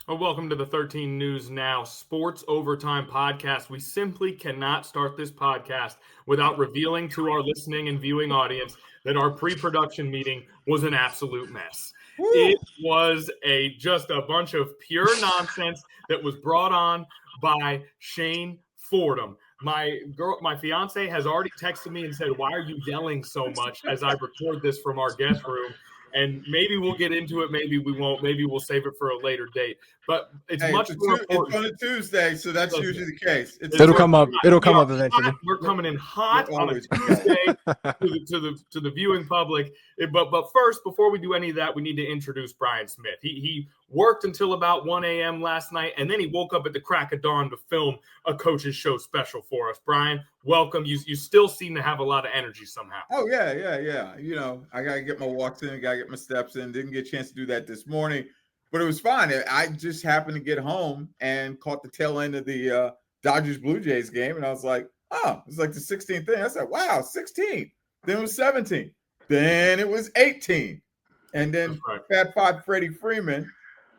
Well, welcome to the 13 News Now Sports Overtime Podcast. We simply cannot start this podcast without revealing to our listening and viewing audience that our pre-production meeting was an absolute mess. It was just a bunch of pure nonsense that was brought on by Shane Fordham. My fiance has already texted me and said, "Why are you yelling so much?" as I record this from our guest room. And maybe we'll get into it. Maybe we won't. Maybe we'll save it for a later date. But it's much more important. It's on a Tuesday, so that's usually the case. It'll come up. It'll come up eventually. We're coming in hot on a Tuesday to the viewing public. But first, before we do any of that, we need to introduce Brian Smith. He worked until about 1 a.m. last night, and then he woke up at the crack of dawn to film a coach's show special for us. Brian, welcome. You still seem to have a lot of energy somehow. Oh, yeah. You know, I got to get my walks in, got to get my steps in. Didn't get a chance to do that this morning, but it was fine. I just happened to get home and caught the tail end of the Dodgers-Blue Jays game, and I was like, oh, it was like the 16th thing. I said, wow, 16. Then it was 17. Then it was 18. And then Fat Five Freddie Freeman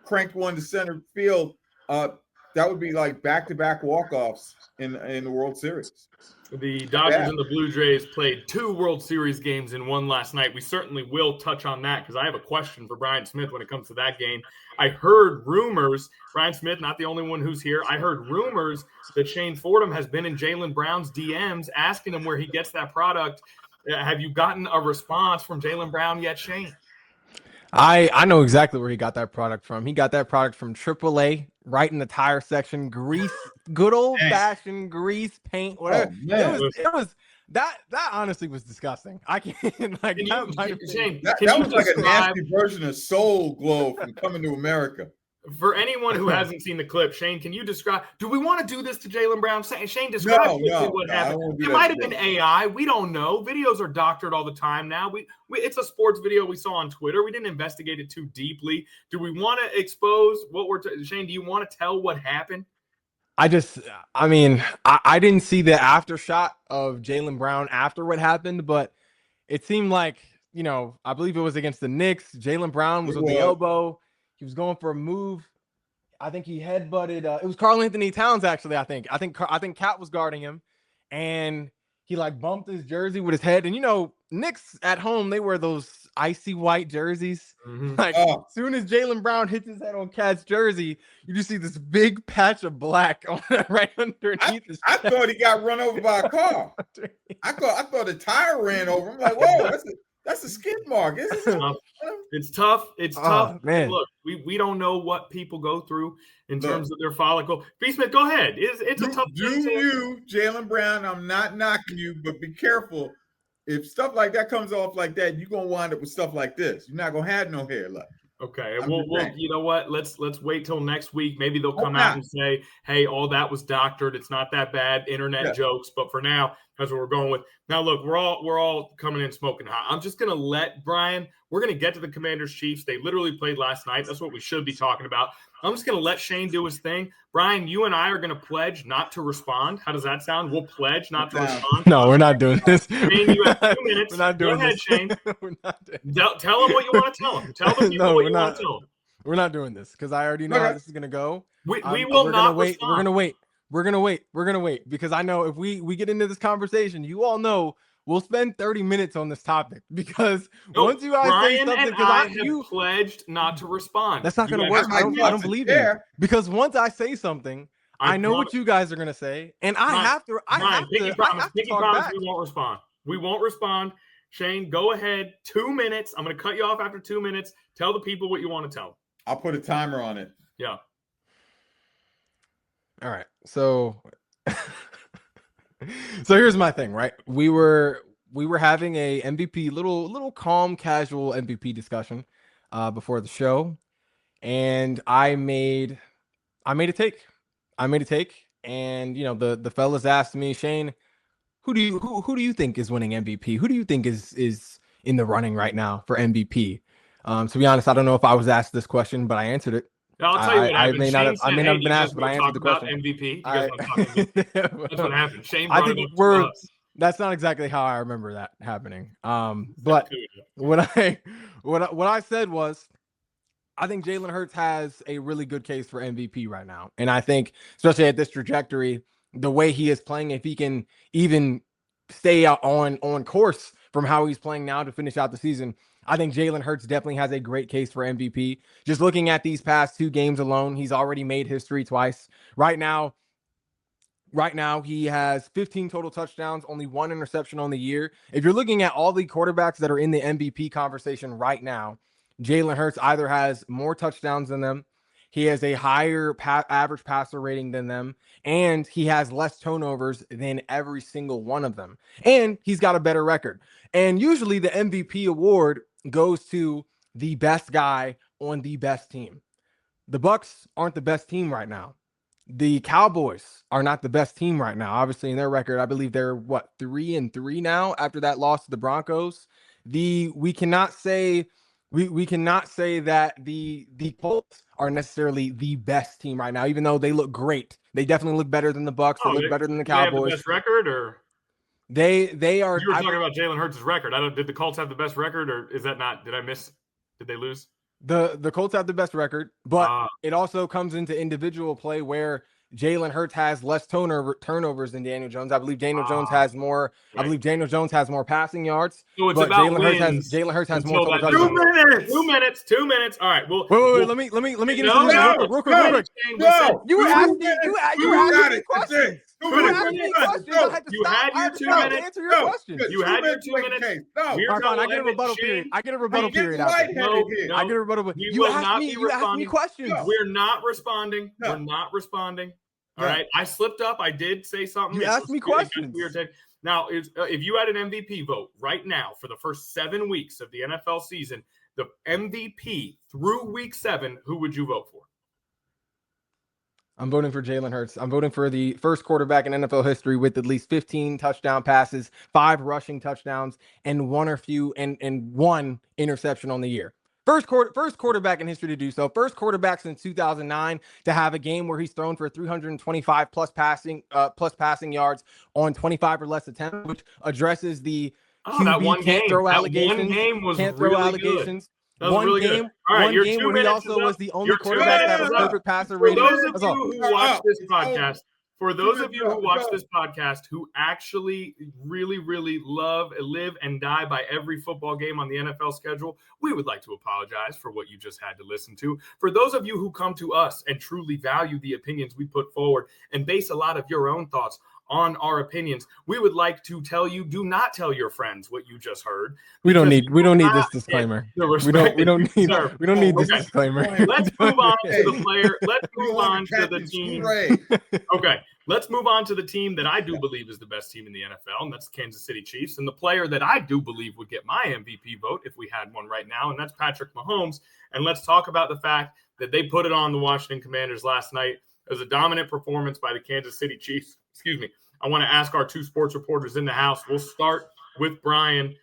cranked one to center field. That would be like back-to-back walk-offs in the World Series. The Dodgers and the Blue Jays played 2 World Series games in one last night. We certainly will touch on that because I have a question for Brian Smith when it comes to that game. I heard rumors, Brian Smith, not the only one who's here, I heard rumors that Shane Fordham has been in Jaylen Brown's DMs asking him where he gets that product. Have you gotten a response from Jaylen Brown yet, Shane? I know exactly where he got that product from. He got that product from AAA, right in the tire section, grease, good old fashioned grease paint. Whatever. It was that honestly was disgusting. I can't like that was like a nasty version of Soul Glow from Coming to America. For anyone who hasn't seen the clip, Shane, can you describe? Do we want to do this to Jaylen Brown? Shane, describe what happened. It might have been AI. We don't know. Videos are doctored all the time now. It's a sports video we saw on Twitter. We didn't investigate it too deeply. Do we want to expose what we're? Shane, do you want to tell what happened? I didn't see the after shot of Jaylen Brown after what happened, but it seemed like, I believe it was against the Knicks. Jaylen Brown was with the elbow. He was going for a move. I think he headbutted. It was Karl Anthony Towns, actually. I think Cat was guarding him, and he like bumped his jersey with his head. And Knicks at home, they wear those icy white jerseys. Mm-hmm. As soon as Jaylen Brown hits his head on Cat's jersey, you just see this big patch of black right underneath his chest. I thought he got run over by a car. I thought a tire ran over him. I'm like, whoa, that's a skid mark. It's tough. It's tough. Man. Look, we don't know what people go through in terms of their follicle. B. Smith, go ahead. It's a tough. Jaylen Brown, I'm not knocking you, but be careful. If stuff like that comes off like that, you're gonna wind up with stuff like this. You're not gonna have no hair left. Okay, well, you know what? Let's wait till next week. Maybe they'll come out and say, "Hey, all that was doctored. It's not that bad. Internet jokes." But for now, that's what we're going with. Now, look, we're all coming in smoking hot. I'm just gonna let Brian. We're gonna get to the Commanders Chiefs. They literally played last night. That's what we should be talking about. I'm just gonna let Shane do his thing. Brian, you and I are gonna pledge not to respond. How does that sound? We'll pledge not to respond. No, we're not doing this. Shane, you have 2 minutes. We're not doing Go ahead, this. Shane. We're not doing tell them what you want to tell them. Tell the people what you want to tell them. We're not doing this because I already know how this is gonna go. We will not wait. respond. We're gonna wait because I know if we get into this conversation, you all know we'll spend 30 minutes on this topic because once you guys say something, because you pledged not to respond. That's not gonna work. I don't believe you because once I say something, I know what you guys are gonna say, and I have to talk back. We won't respond. We won't respond. Shane, go ahead. 2 minutes. I'm gonna cut you off after 2 minutes. Tell the people what you want to tell them. I'll put a timer on it. Yeah. All right. So here's my thing, right? We were having a MVP, little calm, casual MVP discussion before the show, and I made a take. And the fellas asked me, Shane, who do you think is winning MVP? Who do you think is in the running right now for MVP? To be honest, I don't know if I was asked this question, but I answered it. I'll tell you what happened. I may not have been asked, but I answered the question. MVP. That's what happened. Shane brought it up. That's not exactly how I remember that happening. But what I said was, Jalen Hurts has a really good case for MVP right now. And I think, especially at this trajectory, the way he is playing, if he can even stay out on course from how he's playing now to finish out the season, I think Jalen Hurts definitely has a great case for MVP. Just looking at these past 2 games alone, he's already made history twice. Right now, he has 15 total touchdowns, only 1 interception on the year. If you're looking at all the quarterbacks that are in the MVP conversation right now, Jalen Hurts either has more touchdowns than them, he has a higher average passer rating than them, and he has less turnovers than every single one of them. And he's got a better record. And usually the MVP award goes to the best guy on the best team. The Bucs aren't the best team right now. The Cowboys are not the best team right now. Obviously, in their record, I believe they're 3-3 now after that loss to the Broncos. We cannot say that the Colts are necessarily the best team right now, even though they look great. They definitely look better than the Bucs. They look better than the Cowboys. They have the best record, or they are. You were talking about Jalen Hurts' record. Did the Colts have the best record, or is that not? Did I miss? Did they lose? The Colts have the best record, but it also comes into individual play where Jalen Hurts has less turnovers than Daniel Jones. I believe Daniel Jones has more. Right. I believe Daniel Jones has more passing yards. So it's about Jalen Hurts has more total touchdowns. 2 minutes. All right. Well, wait. Let me get into this real quick. You were asking me questions. You had your 2 minutes. Answer your questions. You had your 2 minutes. I get a rebuttal period. I get a rebuttal period. I get a rebuttal. You asked me questions. We're not responding. We're not responding. All right. I slipped up. I did say something. You asked me questions. Now, if you had an MVP vote right now for the first 7 weeks of the NFL season, the MVP through week 7, who would you vote for? I'm voting for Jalen Hurts. I'm voting for the first quarterback in NFL history with at least 15 touchdown passes, 5 rushing touchdowns, and 1 interception on the year. First quarterback in history to do so. First quarterback since 2009 to have a game where he's thrown for 325 plus passing yards on 25 or less attempts, which addresses the QB can't throw allegations. Can't throw allegations. One game where he also was the only quarterback that has perfect passer rating. For those of you who watch this podcast who actually really, really love, live, and die by every football game on the NFL schedule, we would like to apologize for what you just had to listen to. For those of you who come to us and truly value the opinions we put forward and base a lot of your own thoughts on our opinions, we would like to tell you, do not tell your friends what you just heard. We don't need this disclaimer. We don't need this disclaimer. Let's move on to the player. Let's move on to the team. Okay. Let's move on to the team that I do believe is the best team in the NFL, and that's the Kansas City Chiefs. And the player that I do believe would get my MVP vote if we had one right now, and that's Patrick Mahomes. And let's talk about the fact that they put it on the Washington Commanders last night. It was a dominant performance by the Kansas City Chiefs. Excuse me. I want to ask our 2 sports reporters in the house. We'll start with Brian.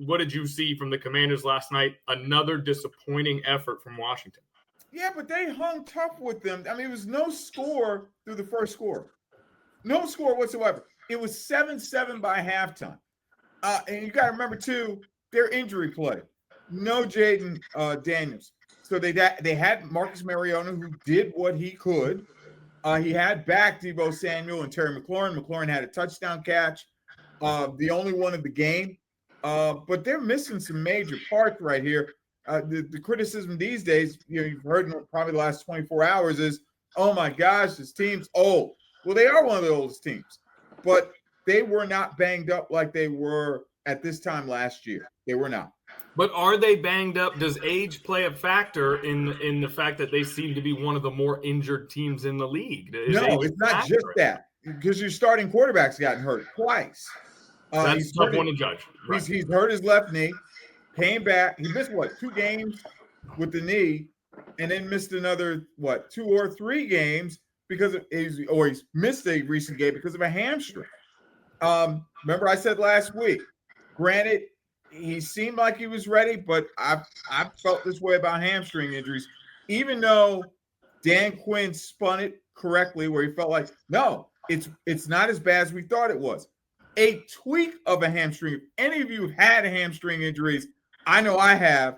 What did you see from the Commanders last night? Another disappointing effort from Washington. Yeah, but they hung tough with them. I mean, it was no score through the first quarter. No score whatsoever. It was 7-7 by halftime. And you got to remember, too, their injury play. No Jayden Daniels. So they had Marcus Mariota, who did what he could. He had back Deebo Samuel and Terry McLaurin. McLaurin had a touchdown catch, the only one of the game. But they're missing some major parts right here. The criticism these days, you've heard in probably the last 24 hours is, oh my gosh, this team's old. Well, they are one of the oldest teams, but they were not banged up like they were at this time last year. They were not. But are they banged up? Does age play a factor in the fact that they seem to be one of the more injured teams in the league? No, it's not just that, because your starting quarterback's gotten hurt twice. That's a tough one to judge. Right. He's hurt his left knee. Came back. He missed 2 games with the knee, and then missed another 2 or 3 games because he's missed a recent game because of a hamstring. Remember I said last week. Granted, he seemed like he was ready, but I felt this way about hamstring injuries. Even though Dan Quinn spun it correctly, where he felt like, no, it's not as bad as we thought it was. A tweak of a hamstring. If any of you have had hamstring injuries, I know I have.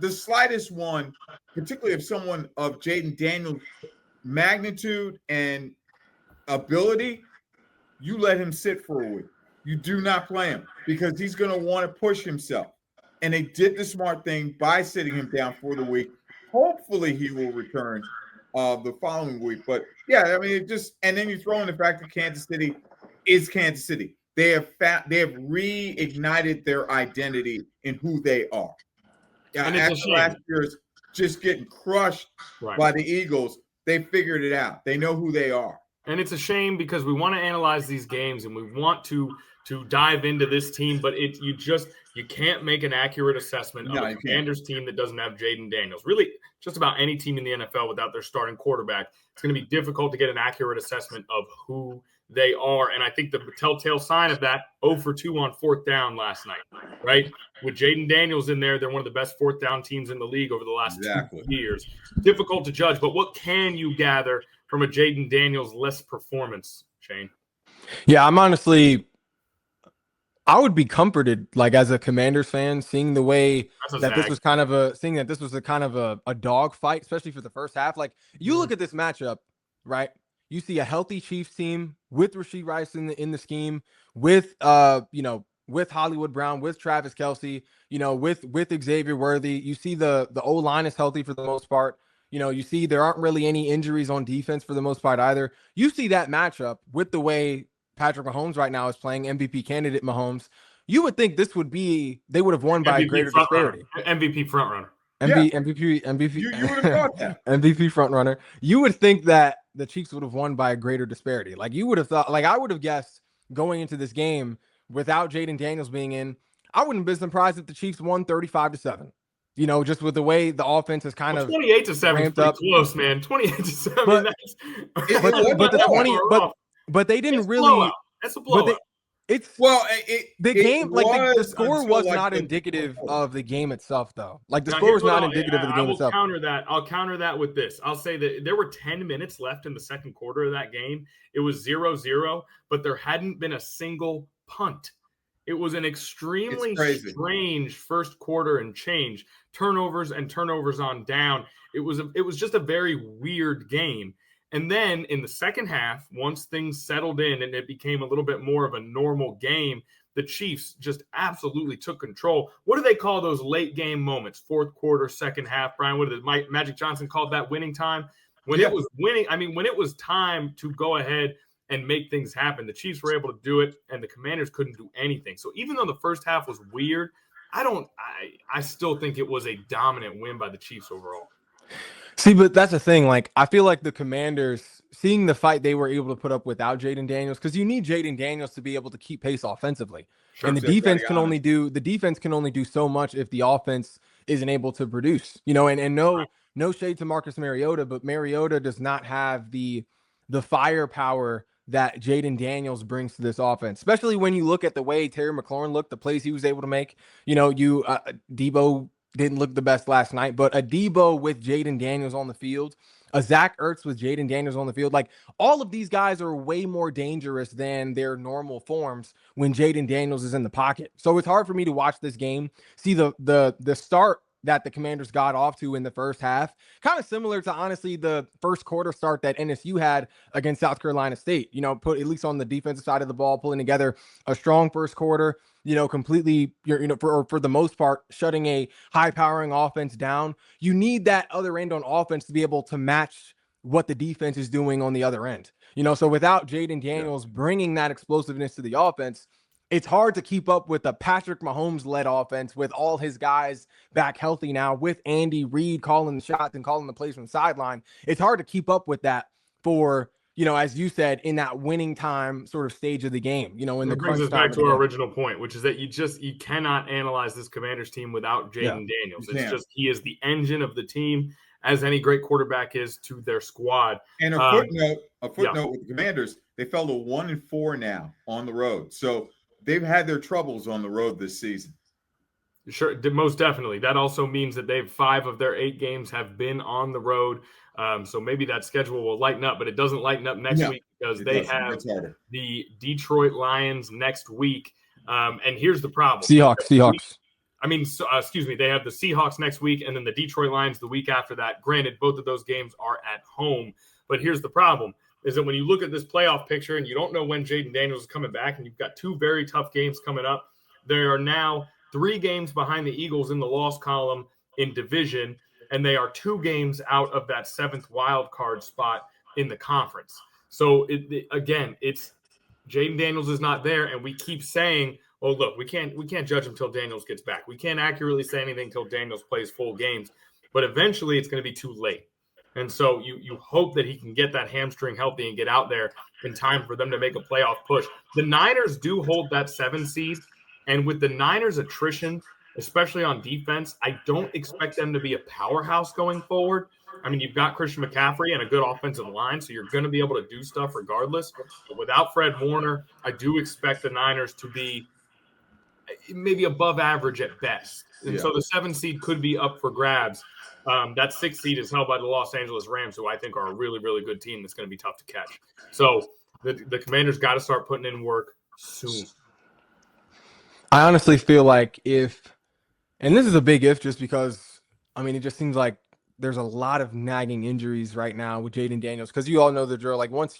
the slightest one, particularly if someone of Jayden Daniels' magnitude and ability, you let him sit for a week. You do not play him because he's going to want to push himself. And they did the smart thing by sitting him down for the week. Hopefully he will return the following week. But yeah, I mean, and then you throw in the fact that Kansas City is Kansas City. They have reignited their identity in who they are. And it's after last year's just getting crushed by the Eagles, they figured it out. They know who they are. And it's a shame because we want to analyze these games and we want to dive into this team, but you can't make an accurate assessment of a Commanders team that doesn't have Jayden Daniels. Really, just about any team in the NFL without their starting quarterback, it's going to be difficult to get an accurate assessment of who they are. And I think the telltale sign of that, 0 for 2 on fourth down last night, right? With Jayden Daniels in there, they're one of the best fourth down teams in the league over the last 2 years. Difficult to judge, but what can you gather from a Jayden Daniels-less performance, Shane? Yeah, I would be comforted, like as a Commanders fan, seeing the way that this was kind of a dog fight, especially for the first half. Like you look at this matchup, right? You see a healthy Chiefs team with Rashee Rice in the scheme, with with Hollywood Brown, with Travis Kelce, with Xavier Worthy. You see the O-line is healthy for the most part. You see there aren't really any injuries on defense for the most part either. You see that matchup with the way Patrick Mahomes right now is playing, MVP candidate Mahomes. You would think they would have won by a greater disparity. MVP frontrunner. MVP. You would have thought that. MVP frontrunner. You would think that the Chiefs would have won by a greater disparity. Like you would have thought, like I would have guessed going into this game without Jayden Daniels being in, I wouldn't be surprised if the Chiefs won 35-7. Just with the way the offense is kind of 28-7 is pretty close, man. 28-7. But they didn't really. That's a blowout. The score was not indicative of the game itself, though. Like the score was not indicative of the game itself. I'll counter that with this. I'll say that there were 10 minutes left in the second quarter of that game. It was 0-0, but there hadn't been a single punt. It was an extremely strange first quarter and change. Turnovers on down. It was just a very weird game. And then in the second half, once things settled in and it became a little bit more of a normal game, the Chiefs just absolutely took control. What do they call those late game moments? Fourth quarter, second half, Brian, what did Magic Johnson called that winning time? When it was winning, when it was time to go ahead and make things happen, the Chiefs were able to do it and the Commanders couldn't do anything. So even though the first half was weird, I still think it was a dominant win by the Chiefs overall. See, but that's the thing. Like, I feel like the Commanders, seeing the fight they were able to put up without Jayden Daniels, because you need Jayden Daniels to be able to keep pace offensively. Sure, and the defense can only do so much if the offense isn't able to produce. And no shade to Marcus Mariota, but Mariota does not have the firepower that Jayden Daniels brings to this offense, especially when you look at the way Terry McLaurin looked, the plays he was able to make. Debo didn't look the best last night, but a Debo with Jayden Daniels on the field, a Zach Ertz with Jayden Daniels on the field, like all of these guys are way more dangerous than their normal forms when Jayden Daniels is in the pocket. So it's hard for me to watch this game, see the start that the Commanders got off to in the first half, kind of similar to honestly the first quarter start that NSU had against South Carolina State, put at least on the defensive side of the ball, pulling together a strong first quarter, completely, for the most part, shutting a high powering offense down. You need that other end on offense to be able to match what the defense is doing on the other end, so without Jayden Daniels bringing that explosiveness to the offense, it's hard to keep up with a Patrick Mahomes-led offense with all his guys back healthy now, with Andy Reid calling the shots and calling the plays from the sideline. It's hard to keep up with that for, as you said, in that winning time sort of stage of the game, in the brings us back to our original point, which is that you cannot analyze this Commanders team without Jayden Daniels. It's just, he is the engine of the team, as any great quarterback is to their squad. And a footnote with the Commanders, they fell to 1-4 now on the road. So they've had their troubles on the road this season. Sure, most definitely. That also means that 5 of their 8 games have been on the road. So maybe that schedule will lighten up, but it doesn't lighten up next week because they have the Detroit Lions next week. And here's the problem. Seahawks. excuse me, they have the Seahawks next week and then the Detroit Lions the week after that. Granted, both of those games are at home, but here's the problem is that when you look at this playoff picture and you don't know when Jayden Daniels is coming back and you've got two very tough games coming up, there are now 3 games behind the Eagles in the loss column in division, and they are 2 games out of that 7th wild card spot in the conference. So, again, it's Jayden Daniels is not there, and we keep saying, oh, look, we can't judge him until Daniels gets back. We can't accurately say anything until Daniels plays full games, but eventually it's going to be too late. And so you hope that he can get that hamstring healthy and get out there in time for them to make a playoff push. The Niners do hold that 7 seed, and with the Niners' attrition, especially on defense, I don't expect them to be a powerhouse going forward. I mean, you've got Christian McCaffrey and a good offensive line, so you're going to be able to do stuff regardless. But without Fred Warner, I do expect the Niners to be maybe above average at best. And so the 7 seed could be up for grabs. That 6 seed is held by the Los Angeles Rams, who I think are a really, really good team that's going to be tough to catch. So the Commanders got to start putting in work soon. I honestly feel like and this is a big if just because, I mean, it just seems like there's a lot of nagging injuries right now with Jayden Daniels because you all know the drill. Like once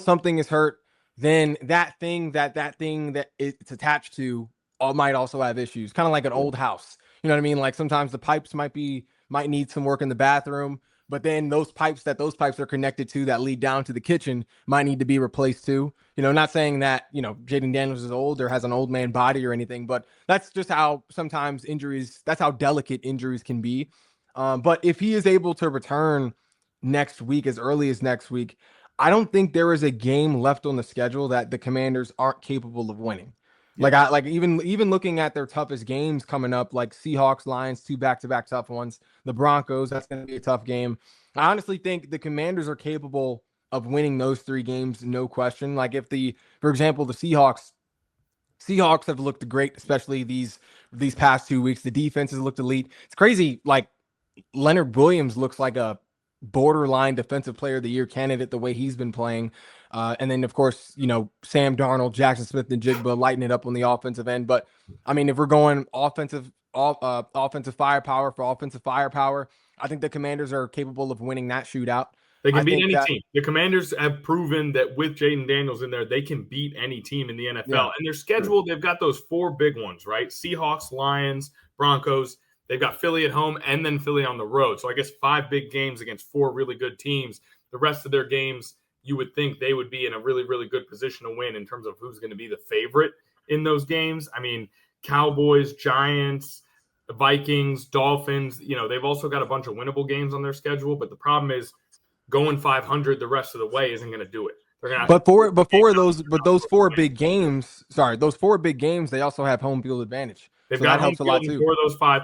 something is hurt, then that thing that it's attached to might also have issues. Kind of like an old house. You know what I mean? Like sometimes the pipes might need some work in the bathroom, but then those pipes are connected to that lead down to the kitchen might need to be replaced too. You know, not saying that, Jayden Daniels is old or has an old man body or anything, but that's just how sometimes that's how delicate injuries can be. But if he is able to return next week, as early as next week, I don't think there is a game left on the schedule that the Commanders aren't capable of winning. Yeah. Even looking at their toughest games coming up, like Seahawks, Lions, 2 back-to-back tough ones, the Broncos, that's going to be a tough game. I honestly think the Commanders are capable of winning those 3 games, no question. Like for example, the Seahawks have looked great, especially these past 2 weeks. The defense has looked elite. It's crazy. Like Leonard Williams looks like a borderline defensive player of the year candidate the way he's been playing. And then, of course, Sam Darnold, Jackson Smith, and Jigba lighting it up on the offensive end. But, I mean, if we're going offensive firepower for offensive firepower, I think the Commanders are capable of winning that shootout. They can beat any team. The Commanders have proven that with Jayden Daniels in there, they can beat any team in the NFL. Yeah. And their schedule, they've got those 4 big ones, right? Seahawks, Lions, Broncos. They've got Philly at home and then Philly on the road. So I guess 5 big games against 4 really good teams. The rest of their games, you would think they would be in a really, really good position to win in terms of who's going to be the favorite in those games. I mean, Cowboys, Giants, Vikings, Dolphins, they've also got a bunch of winnable games on their schedule. But the problem is going 500 the rest of the way isn't going to do it. Those 4 big games, they also have home field advantage. They've got home field in 4 of those 5.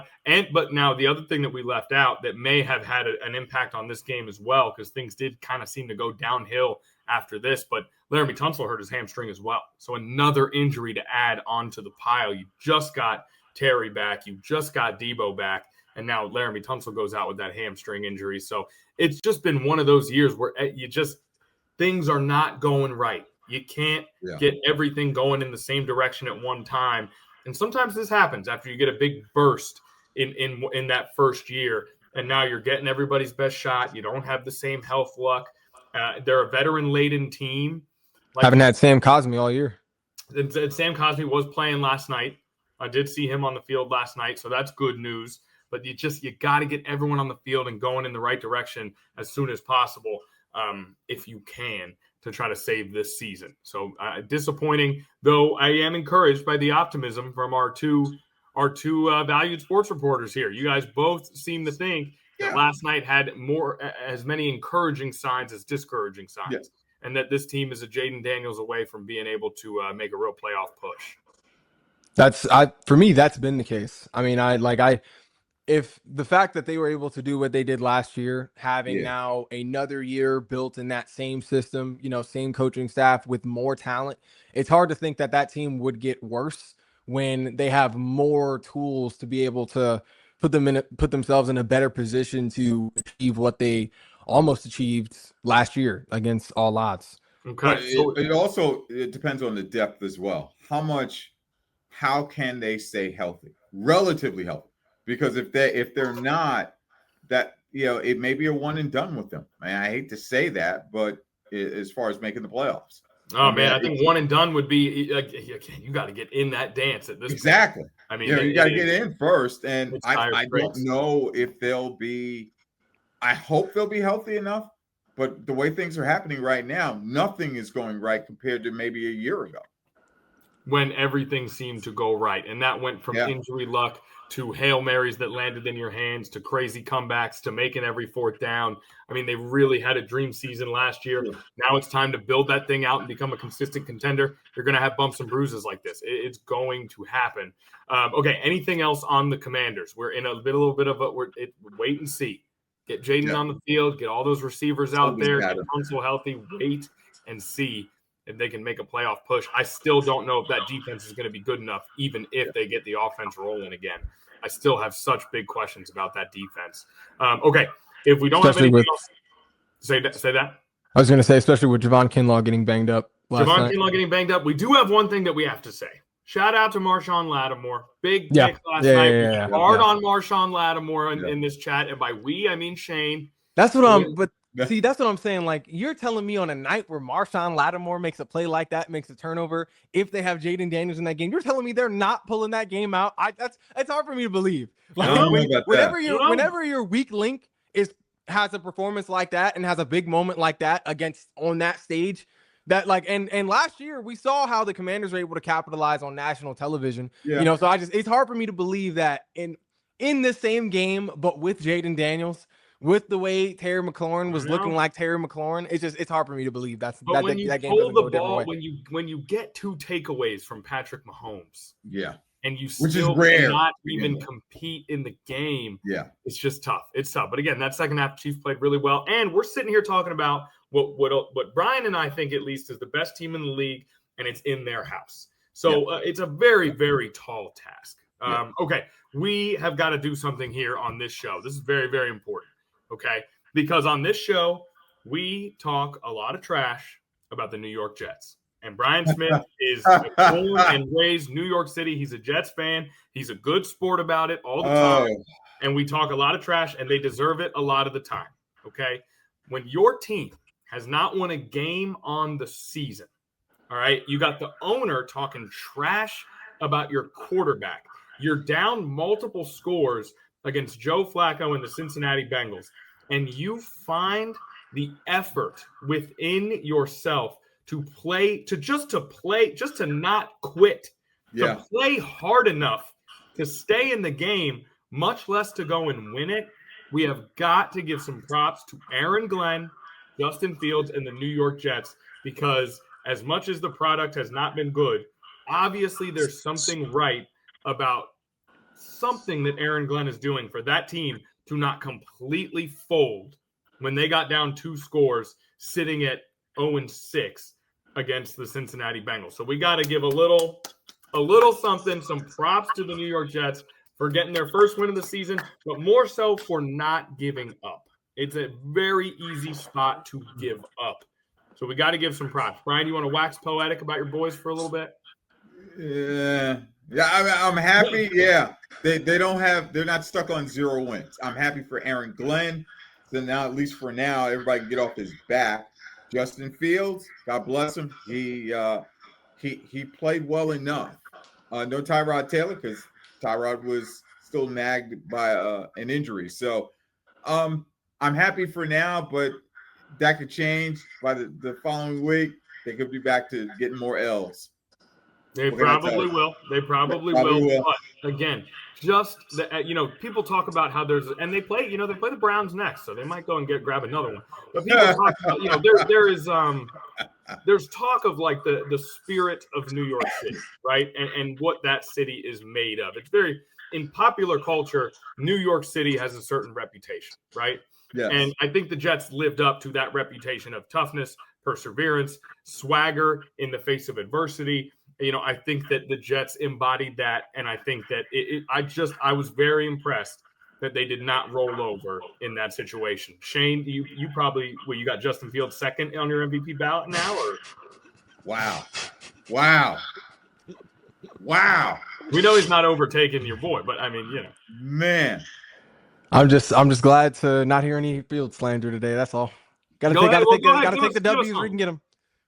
But now the other thing that we left out that may have had an impact on this game as well, because things did kind of seem to go downhill after this, but Laramie Tunsil hurt his hamstring as well. So another injury to add onto the pile. You just got Terry back. You just got Debo back. And now Laramie Tunsil goes out with that hamstring injury. So it's just been one of those years where things are not going right. You can't get everything going in the same direction at one time. And sometimes this happens after you get a big burst in that first year, and now you're getting everybody's best shot. You don't have the same health luck. They're a veteran-laden team. Haven't had Sam Cosmi all year. And Sam Cosmi was playing last night. I did see him on the field last night, so that's good news. But you got to get everyone on the field and going in the right direction as soon as possible, if you can, to try to save this season. So disappointing, though I am encouraged by the optimism from our two valued sports reporters here. You guys both seem to think that last night had as many encouraging signs as discouraging signs, and that this team is a Jayden Daniels away from being able to make a real playoff push. For me, that's been the case. I mean, if the fact that they were able to do what they did last year, having now another year built in that same system, same coaching staff with more talent, it's hard to think that team would get worse when they have more tools to be able to put themselves in a better position to achieve what they almost achieved last year against all odds. Okay. But it depends on the depth as well. How much how can they stay healthy, relatively healthy? Because if they're not, that it may be a one and done with them. I hate to say that, but as far as making the playoffs. Oh, man, I think one and done would be you got to get in that dance at this exactly. point. I mean, you got to get in first, and I don't know if they'll be. I hope they'll be healthy enough, but the way things are happening right now, nothing is going right compared to maybe a year ago, when everything seemed to go right, and that went from injury luck to Hail Marys that landed in your hands to crazy comebacks to making every fourth down. I mean, they really had a dream season last year. Sure. Now it's time to build that thing out and become a consistent contender. You're going to have bumps and bruises like this. It's going to happen. Okay, anything else on the Commanders? We're in a little bit of a wait and see. Get Jayden on the field, get all those receivers out there, get Tunsil healthy, wait and see if they can make a playoff push. I still don't know if that defense is going to be good enough, even if they get the offense rolling again. I still have such big questions about that defense. Okay, if we don't have anything else, say that. I was going to say, especially with Javon Kinlaw getting banged up last night. Kinlaw getting banged up. We do have one thing that we have to say. Shout out to Marshawn Lattimore. Big pick last night. Hard on Marshawn Lattimore in this chat. And by we, I mean Shane. That's what see, that's what I'm saying. Like, you're telling me on a night where Marshawn Lattimore makes a play like that, makes a turnover, if they have Jayden Daniels in that game, you're telling me they're not pulling that game out. It's hard for me to believe. Like, whenever your weak link has a performance like that and has a big moment like that on that stage, that and last year we saw how the Commanders were able to capitalize on national television. So it's hard for me to believe that in this same game, but with Jayden Daniels, with the way Terry McLaurin was looking like Terry McLaurin, it's hard for me to believe that game doesn't go a different way. When you get 2 takeaways from Patrick Mahomes, and you which still is rare, cannot even compete in the game, it's just tough. It's tough. But again, that second half, Chiefs played really well, and we're sitting here talking about what Brian and I think at least is the best team in the league, and it's in their house. So it's a very, very tall task. Okay, we have got to do something here on this show. This is very, very important. Okay, because on this show, we talk a lot of trash about the New York Jets. And Brian Smith is born and raised New York City. He's a Jets fan. He's a good sport about it all the time. And we talk a lot of trash, and they deserve it a lot of the time. Okay, when your team has not won a game on the season, all right, you got the owner talking trash about your quarterback. You're down multiple scores against Joe Flacco and the Cincinnati Bengals, and you find the effort within yourself to not quit, to play hard enough to stay in the game, much less to go and win it. We have got to give some props to Aaron Glenn, Justin Fields, and the New York Jets, because as much as the product has not been good, obviously there's something right about something that Aaron Glenn is doing for that team to not completely fold when they got down 2 scores sitting at 0-6 against the Cincinnati Bengals. So we got to give a little something, some props to the New York Jets for getting their first win of the season, but more so for not giving up. It's a very easy spot to give up. So we got to give some props. Brian, you want to wax poetic about your boys for a little bit? I'm happy. Yeah, they're not stuck on 0 wins. I'm happy for Aaron Glenn. So now, at least for now, everybody can get off his back. Justin Fields, God bless him. He played well enough. No Tyrod Taylor, because Tyrod was still nagged by an injury. So I'm happy for now, but that could change by the following week. They could be back to getting more L's. They probably will. They probably will. But again, just people talk about how they play the Browns next, so they might go and grab another one. But people talk about, there's talk of like the spirit of New York City, right? And what that city is made of. It's very, in popular culture, New York City has a certain reputation, right? Yes. And I think the Jets lived up to that reputation of toughness, perseverance, swagger in the face of adversity. I think that the Jets embodied that, and I think that I was very impressed that they did not roll over in that situation. Shane, you probably you got Justin Fields second on your MVP ballot now, or wow. Wow. We know he's not overtaking your boy, but I mean, Man. I'm just glad to not hear any field slander today. That's all. Gotta Go take ahead. Well, go ahead. gotta take the W's where you can get them.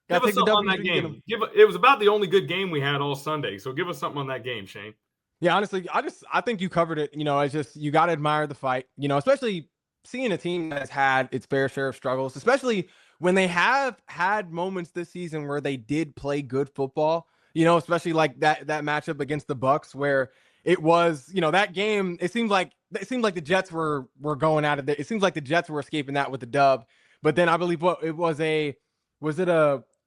Give Gotta us take the something on W's that where you can get them. game. It was about the only good game we had all Sunday, so give us something on that game, Shane. Yeah, honestly, I think you covered it. It's just you got to admire the fight. Especially seeing a team that has had its fair share of struggles, especially when they have had moments this season where they did play good football. Especially like that matchup against the Bucks where it was, that game. It seemed like the Jets were going out of it. It seems like the Jets were escaping that with the dub. But then I believe was it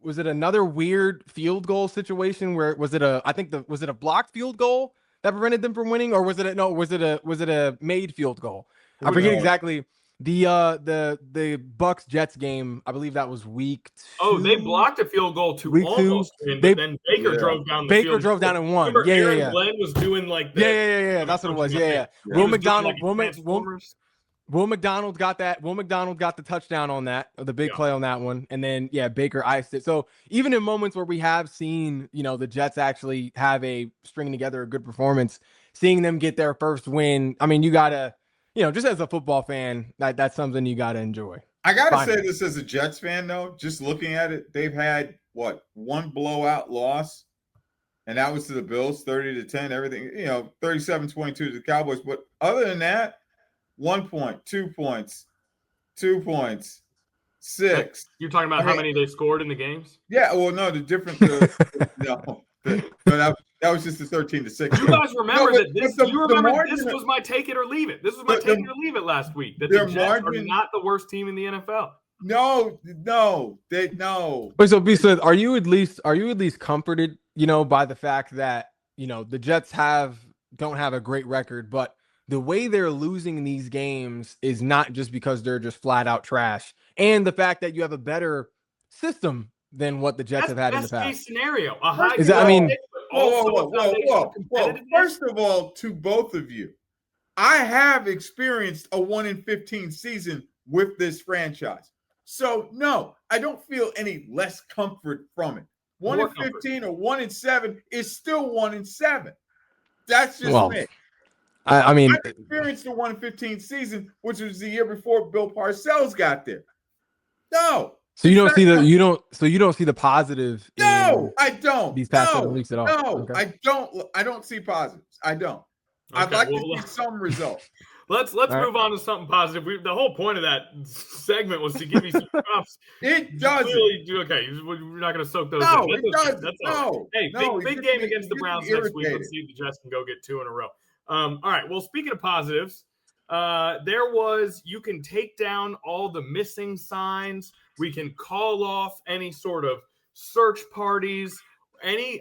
another weird field goal situation where was it a blocked field goal that prevented them from winning, or was it a made field goal? I forget exactly. The Bucks Jets game, I believe that was week 2. Oh, they blocked a field goal to week almost 2. win, but then Baker drove down the field. Baker drove down and won. Remember Aaron Glenn was doing like the yeah. That's what it was. Yeah. Will McDonald Will McDonald got that. Will McDonald got the touchdown on that, the big play on that one. And then, Baker iced it. So even in moments where we have seen, the Jets actually have stringing together a good performance, seeing them get their first win, I mean, you got to, just as a football fan, that's something you got to enjoy. I got to say this as a Jets fan, though, just looking at it, they've had, one blowout loss, and that was to the Bills, 30-10, everything, 37-22 to the Cowboys. But other than that, 1 point, 2 points, 2 points, 6. You're talking about how many they scored in the games? Yeah, well, no, the difference. That was just the 13-6. You guys remember this was my take it or leave it. This was my take it or leave it last week. That the Jets are not the worst team in the NFL. No. Wait, so are you at least comforted, by the fact that the Jets don't have a great record, but the way they're losing these games is not just because they're just flat out trash, and the fact that you have a better system than what the Jets have had in the past. Best case scenario. Whoa. First of all, to both of you, I have experienced a 1-15 season with this franchise. So no, I don't feel any less comfort from it. 1-15 or 1-7 is still 1-7. That's just me. I mean, I experienced the 1-15 season, which was the year before Bill Parcells got there. No. So you don't see the positive. No, I don't. These past 7 weeks at all. No, okay. I don't see positives. I don't. Okay, I'd like to see some results. Let's move on to something positive. The whole point of that segment was to give you some props. It doesn't. Okay, we're not going to soak those in. It doesn't. Hey, big game against the Browns next week. Let's see if the Jets can go get 2 in a row. All right. Well, speaking of positives, you can take down all the missing signs. We can call off any sort of search parties,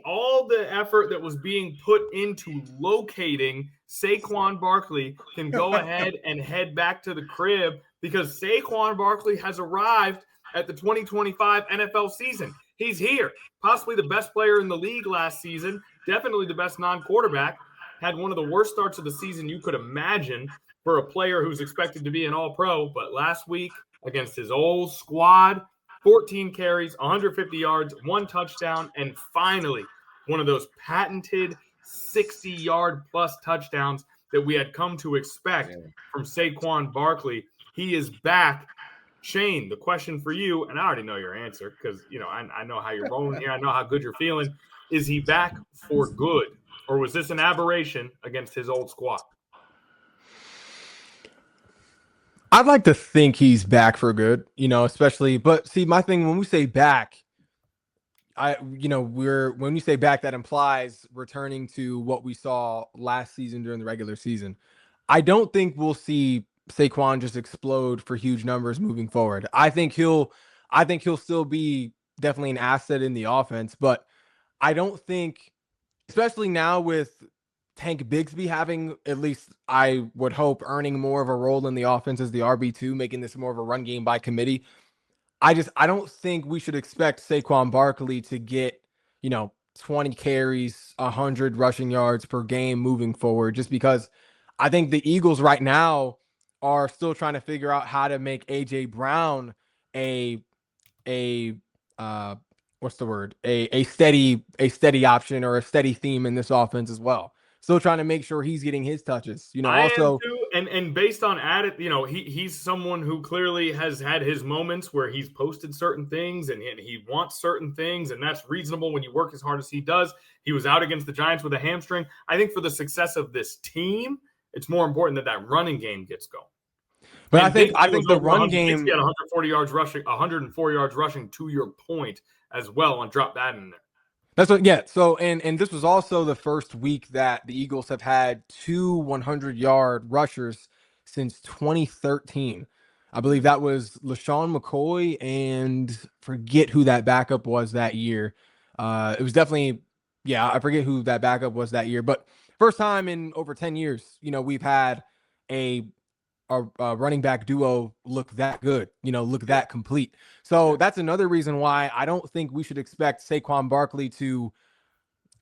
all the effort that was being put into locating Saquon Barkley can go ahead and head back to the crib because Saquon Barkley has arrived at the 2025 NFL season. He's here, possibly the best player in the league last season, definitely the best non-quarterback. Had one of the worst starts of the season you could imagine for a player who's expected to be an all-pro. But last week against his old squad, 14 carries, 150 yards, 1 touchdown, and finally one of those patented 60-yard-plus touchdowns that we had come to expect from Saquon Barkley. He is back. Shane, the question for you, and I already know your answer because, I know how you're rolling here. I know how good you're feeling. Is he back for good? Or was this an aberration against his old squad? I'd like to think he's back for good, especially. But see, my thing when we say back, when you say back, that implies returning to what we saw last season during the regular season. I don't think we'll see Saquon just explode for huge numbers moving forward. I think he'll still be definitely an asset in the offense, but I don't think, especially now with Tank Bigsby having, at least I would hope, earning more of a role in the offense as the RB2, making this more of a run game by committee. I don't think we should expect Saquon Barkley to get, 20 carries, 100 rushing yards per game moving forward, just because I think the Eagles right now are still trying to figure out how to make AJ Brown a what's the word? A steady option or a steady theme in this offense as well. Still trying to make sure he's getting his touches. I am Also too, and based on added, he's someone who clearly has had his moments where he's posted certain things and he wants certain things, and that's reasonable when you work as hard as he does. He was out against the Giants with a hamstring. I think for the success of this team, it's more important that running game gets going. but And I think the run He game had 104 yards rushing to your point as well, and drop that in there. That's what, yeah. So, and this was also the first week that the Eagles have had 2 100-yard rushers since 2013. I believe that was LaShawn McCoy and forget who that backup was that year. It was definitely, yeah, I forget who that backup was that year, but first time in over 10 years, we've had a running back duo look that good, look that complete. So that's another reason why I don't think we should expect Saquon Barkley to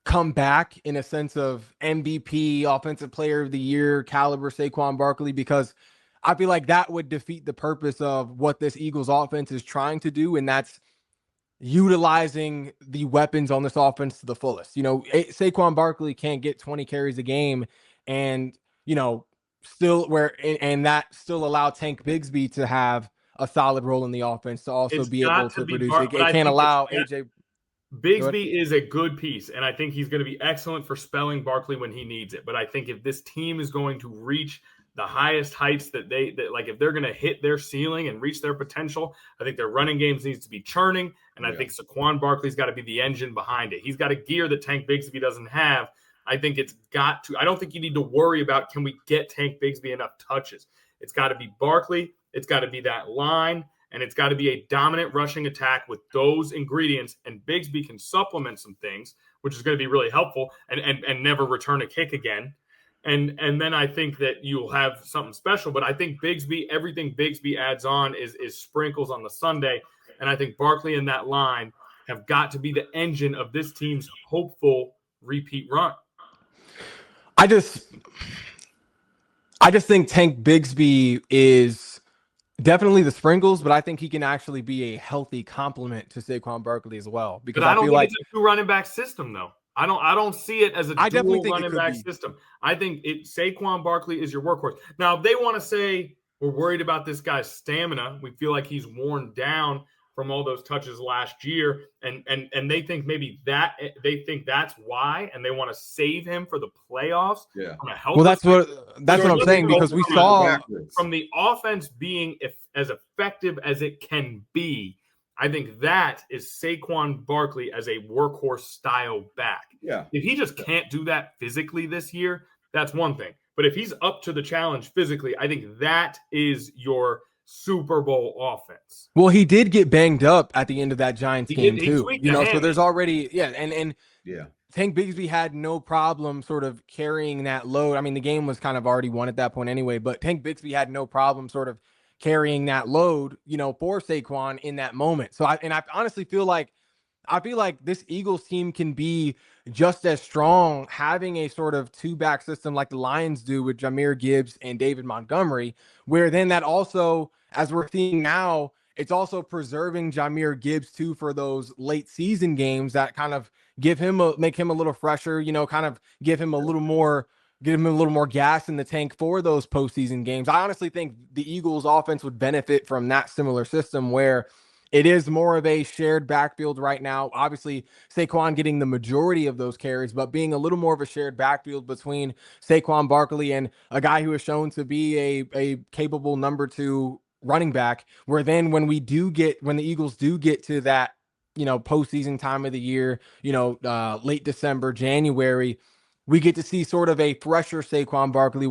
come back in a sense of MVP, Offensive Player of the Year caliber Saquon Barkley, because I feel like that would defeat the purpose of what this Eagles offense is trying to do, and that's utilizing the weapons on this offense to the fullest. Saquon Barkley can't get 20 carries a game and, still and that still allow Tank Bigsby to have a solid role in the offense to also be able to produce. It can't allow AJ. Bigsby is a good piece, and I think he's going to be excellent for spelling Barkley when he needs it. But I think if this team is going to reach the highest heights that if they're going to hit their ceiling and reach their potential, I think their running games needs to be churning, and I think Saquon Barkley's got to be the engine behind it. He's got a gear that Tank Bigsby doesn't have. I think it's got to. I don't think you need to worry about can we get Tank Bigsby enough touches. It's got to be Barkley. It's got to be that line, and it's got to be a dominant rushing attack with those ingredients. And Bigsby can supplement some things, which is going to be really helpful, and never return a kick again. And then I think that you'll have something special. But I think everything Bigsby adds on is sprinkles on the Sunday. And I think Barkley and that line have got to be the engine of this team's hopeful repeat run. I just think Tank Bigsby is definitely the sprinkles, but I think he can actually be a healthy complement to Saquon Barkley as well. Because I don't feel think like it's a 2 running back system, though. I don't see it as a dual running back system. I think Saquon Barkley is your workhorse. Now, if they want to say we're worried about this guy's stamina, we feel like he's worn down from all those touches last year, and they think that's why, and they want to save him for the playoffs. Yeah. Well, that's what I'm saying, because we saw from the offense being as effective as it can be. I think that is Saquon Barkley as a workhorse style back. Yeah. If he just can't do that physically this year, that's one thing. But if he's up to the challenge physically, I think that is your Super Bowl offense. Well, he did get banged up at the end of that Giants game too. So there's already and Tank Bigsby had no problem sort of carrying that load. I mean, the game was kind of already won at that point anyway, but Tank Bigsby had no problem sort of carrying that load, for Saquon in that moment. So I honestly feel like this Eagles team can be just as strong having a sort of 2-back system like the Lions do with Jahmyr Gibbs and David Montgomery, where then that also, as we're seeing now, it's also preserving Jahmyr Gibbs too for those late season games that kind of make him a little fresher, kind of give him a little more gas in the tank for those postseason games. I honestly think the Eagles offense would benefit from that similar system where it is more of a shared backfield right now. Obviously, Saquon getting the majority of those carries, but being a little more of a shared backfield between Saquon Barkley and a guy who is shown to be a capable number 2 running back, where then when the Eagles do get to that, postseason time of the year, late December, January, we get to see sort of a fresher Saquon Barkley.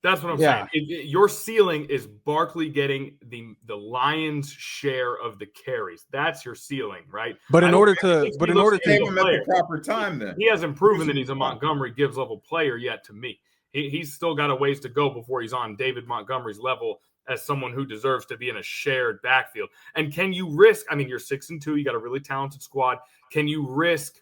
That's what I'm saying. Your ceiling is Barkley getting the Lions' share of the carries. That's your ceiling, right? But in order to him at the proper time, then he hasn't proven that he's a Montgomery Gibbs level player yet. To me, he's still got a ways to go before he's on David Montgomery's level as someone who deserves to be in a shared backfield. And can you risk? I mean, you're 6-2. You got a really talented squad. Can you risk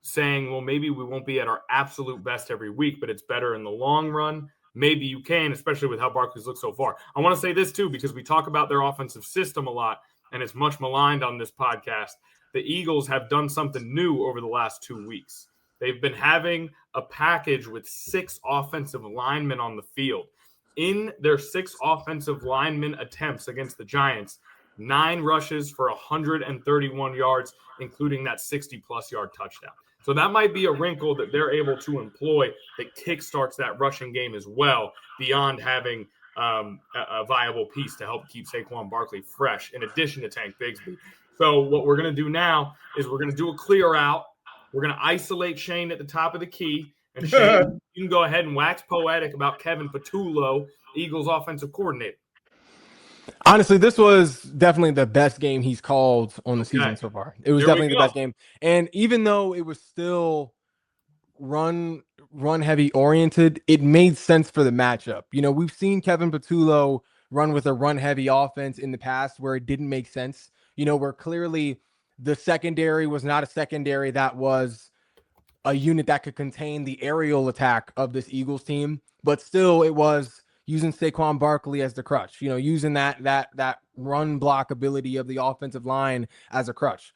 saying, well, maybe we won't be at our absolute best every week, but it's better in the long run? Maybe you can, especially with how Barkley's looked so far. I want to say this, too, because we talk about their offensive system a lot, and it's much maligned on this podcast. the Eagles have done something new over the last 2 weeks. They've been having a package with 6 offensive linemen on the field. In their 6 offensive lineman attempts against the Giants, 9 rushes for 131 yards, including that 60-plus yard touchdown. So that might be a wrinkle that they're able to employ that kickstarts that rushing game as well, beyond having a viable piece to help keep Saquon Barkley fresh, in addition to Tank Bigsby. So what we're going to do now is we're going to do a clear out. We're going to isolate Shane at the top of the key. And Shane, you can go ahead and wax poetic about Kevin Patullo, Eagles offensive coordinator. Honestly, this was definitely the best game he's called on the season so far. It was definitely the best game. And even though it was still run heavy oriented, it made sense for the matchup. You know, we've seen Kevin Patullo run with a run heavy offense in the past where it didn't make sense. You know, where clearly the secondary was not a secondary that was a unit that could contain the aerial attack of this Eagles team, but still it was using Saquon Barkley as the crutch, you know, using that run block ability of the offensive line as a crutch.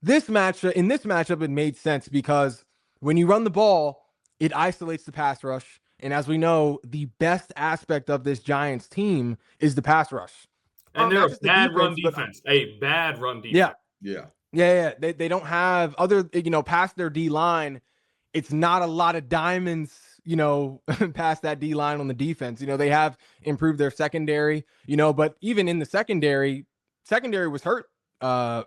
In this matchup, it made sense because when you run the ball, it isolates the pass rush. And as we know, the best aspect of this Giants team is the pass rush. And they're a bad run defense. A bad run defense. Yeah. They don't have other, you know, past their D line. It's not a lot of diamonds, you know, past that D line on the defense. You know, they have improved their secondary, you know, but even in the secondary was hurt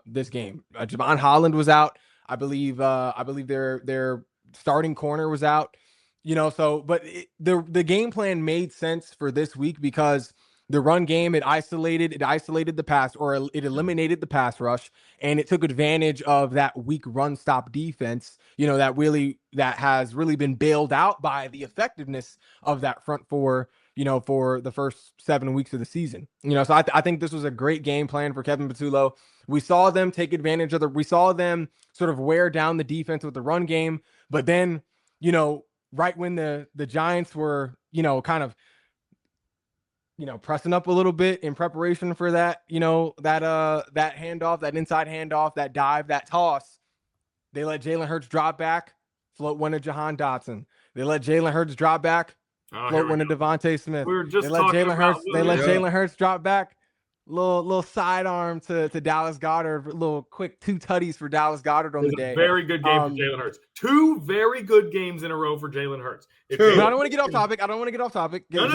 this game. Javon Holland was out. I believe their starting corner was out, you know, so, but the game plan made sense for this week because the run game, it isolated the pass, or it eliminated the pass rush, and it took advantage of that weak run stop defense, you know, that has really been bailed out by the effectiveness of that front four, you know, for the first 7 weeks of the season. You know, so I think this was a great game plan for Kevin Patullo. We saw them take advantage of we saw them sort of wear down the defense with the run game, but then, you know, right when the Giants were, you know, kind of, you know, pressing up a little bit in preparation for that, you know, that handoff, that inside handoff, that dive, that toss, they let Jalen Hurts drop back, float one to Jahan Dotson. They let Jalen Hurts drop back, float one to Devontae Smith. We were just they let Jalen Hurts drop back, little sidearm to Dallas Goedert, little quick 2 tutties for Dallas Goedert on the day. Very good game for Jalen Hurts. 2 very good games in a row for Jalen Hurts. I don't want to get off topic. No.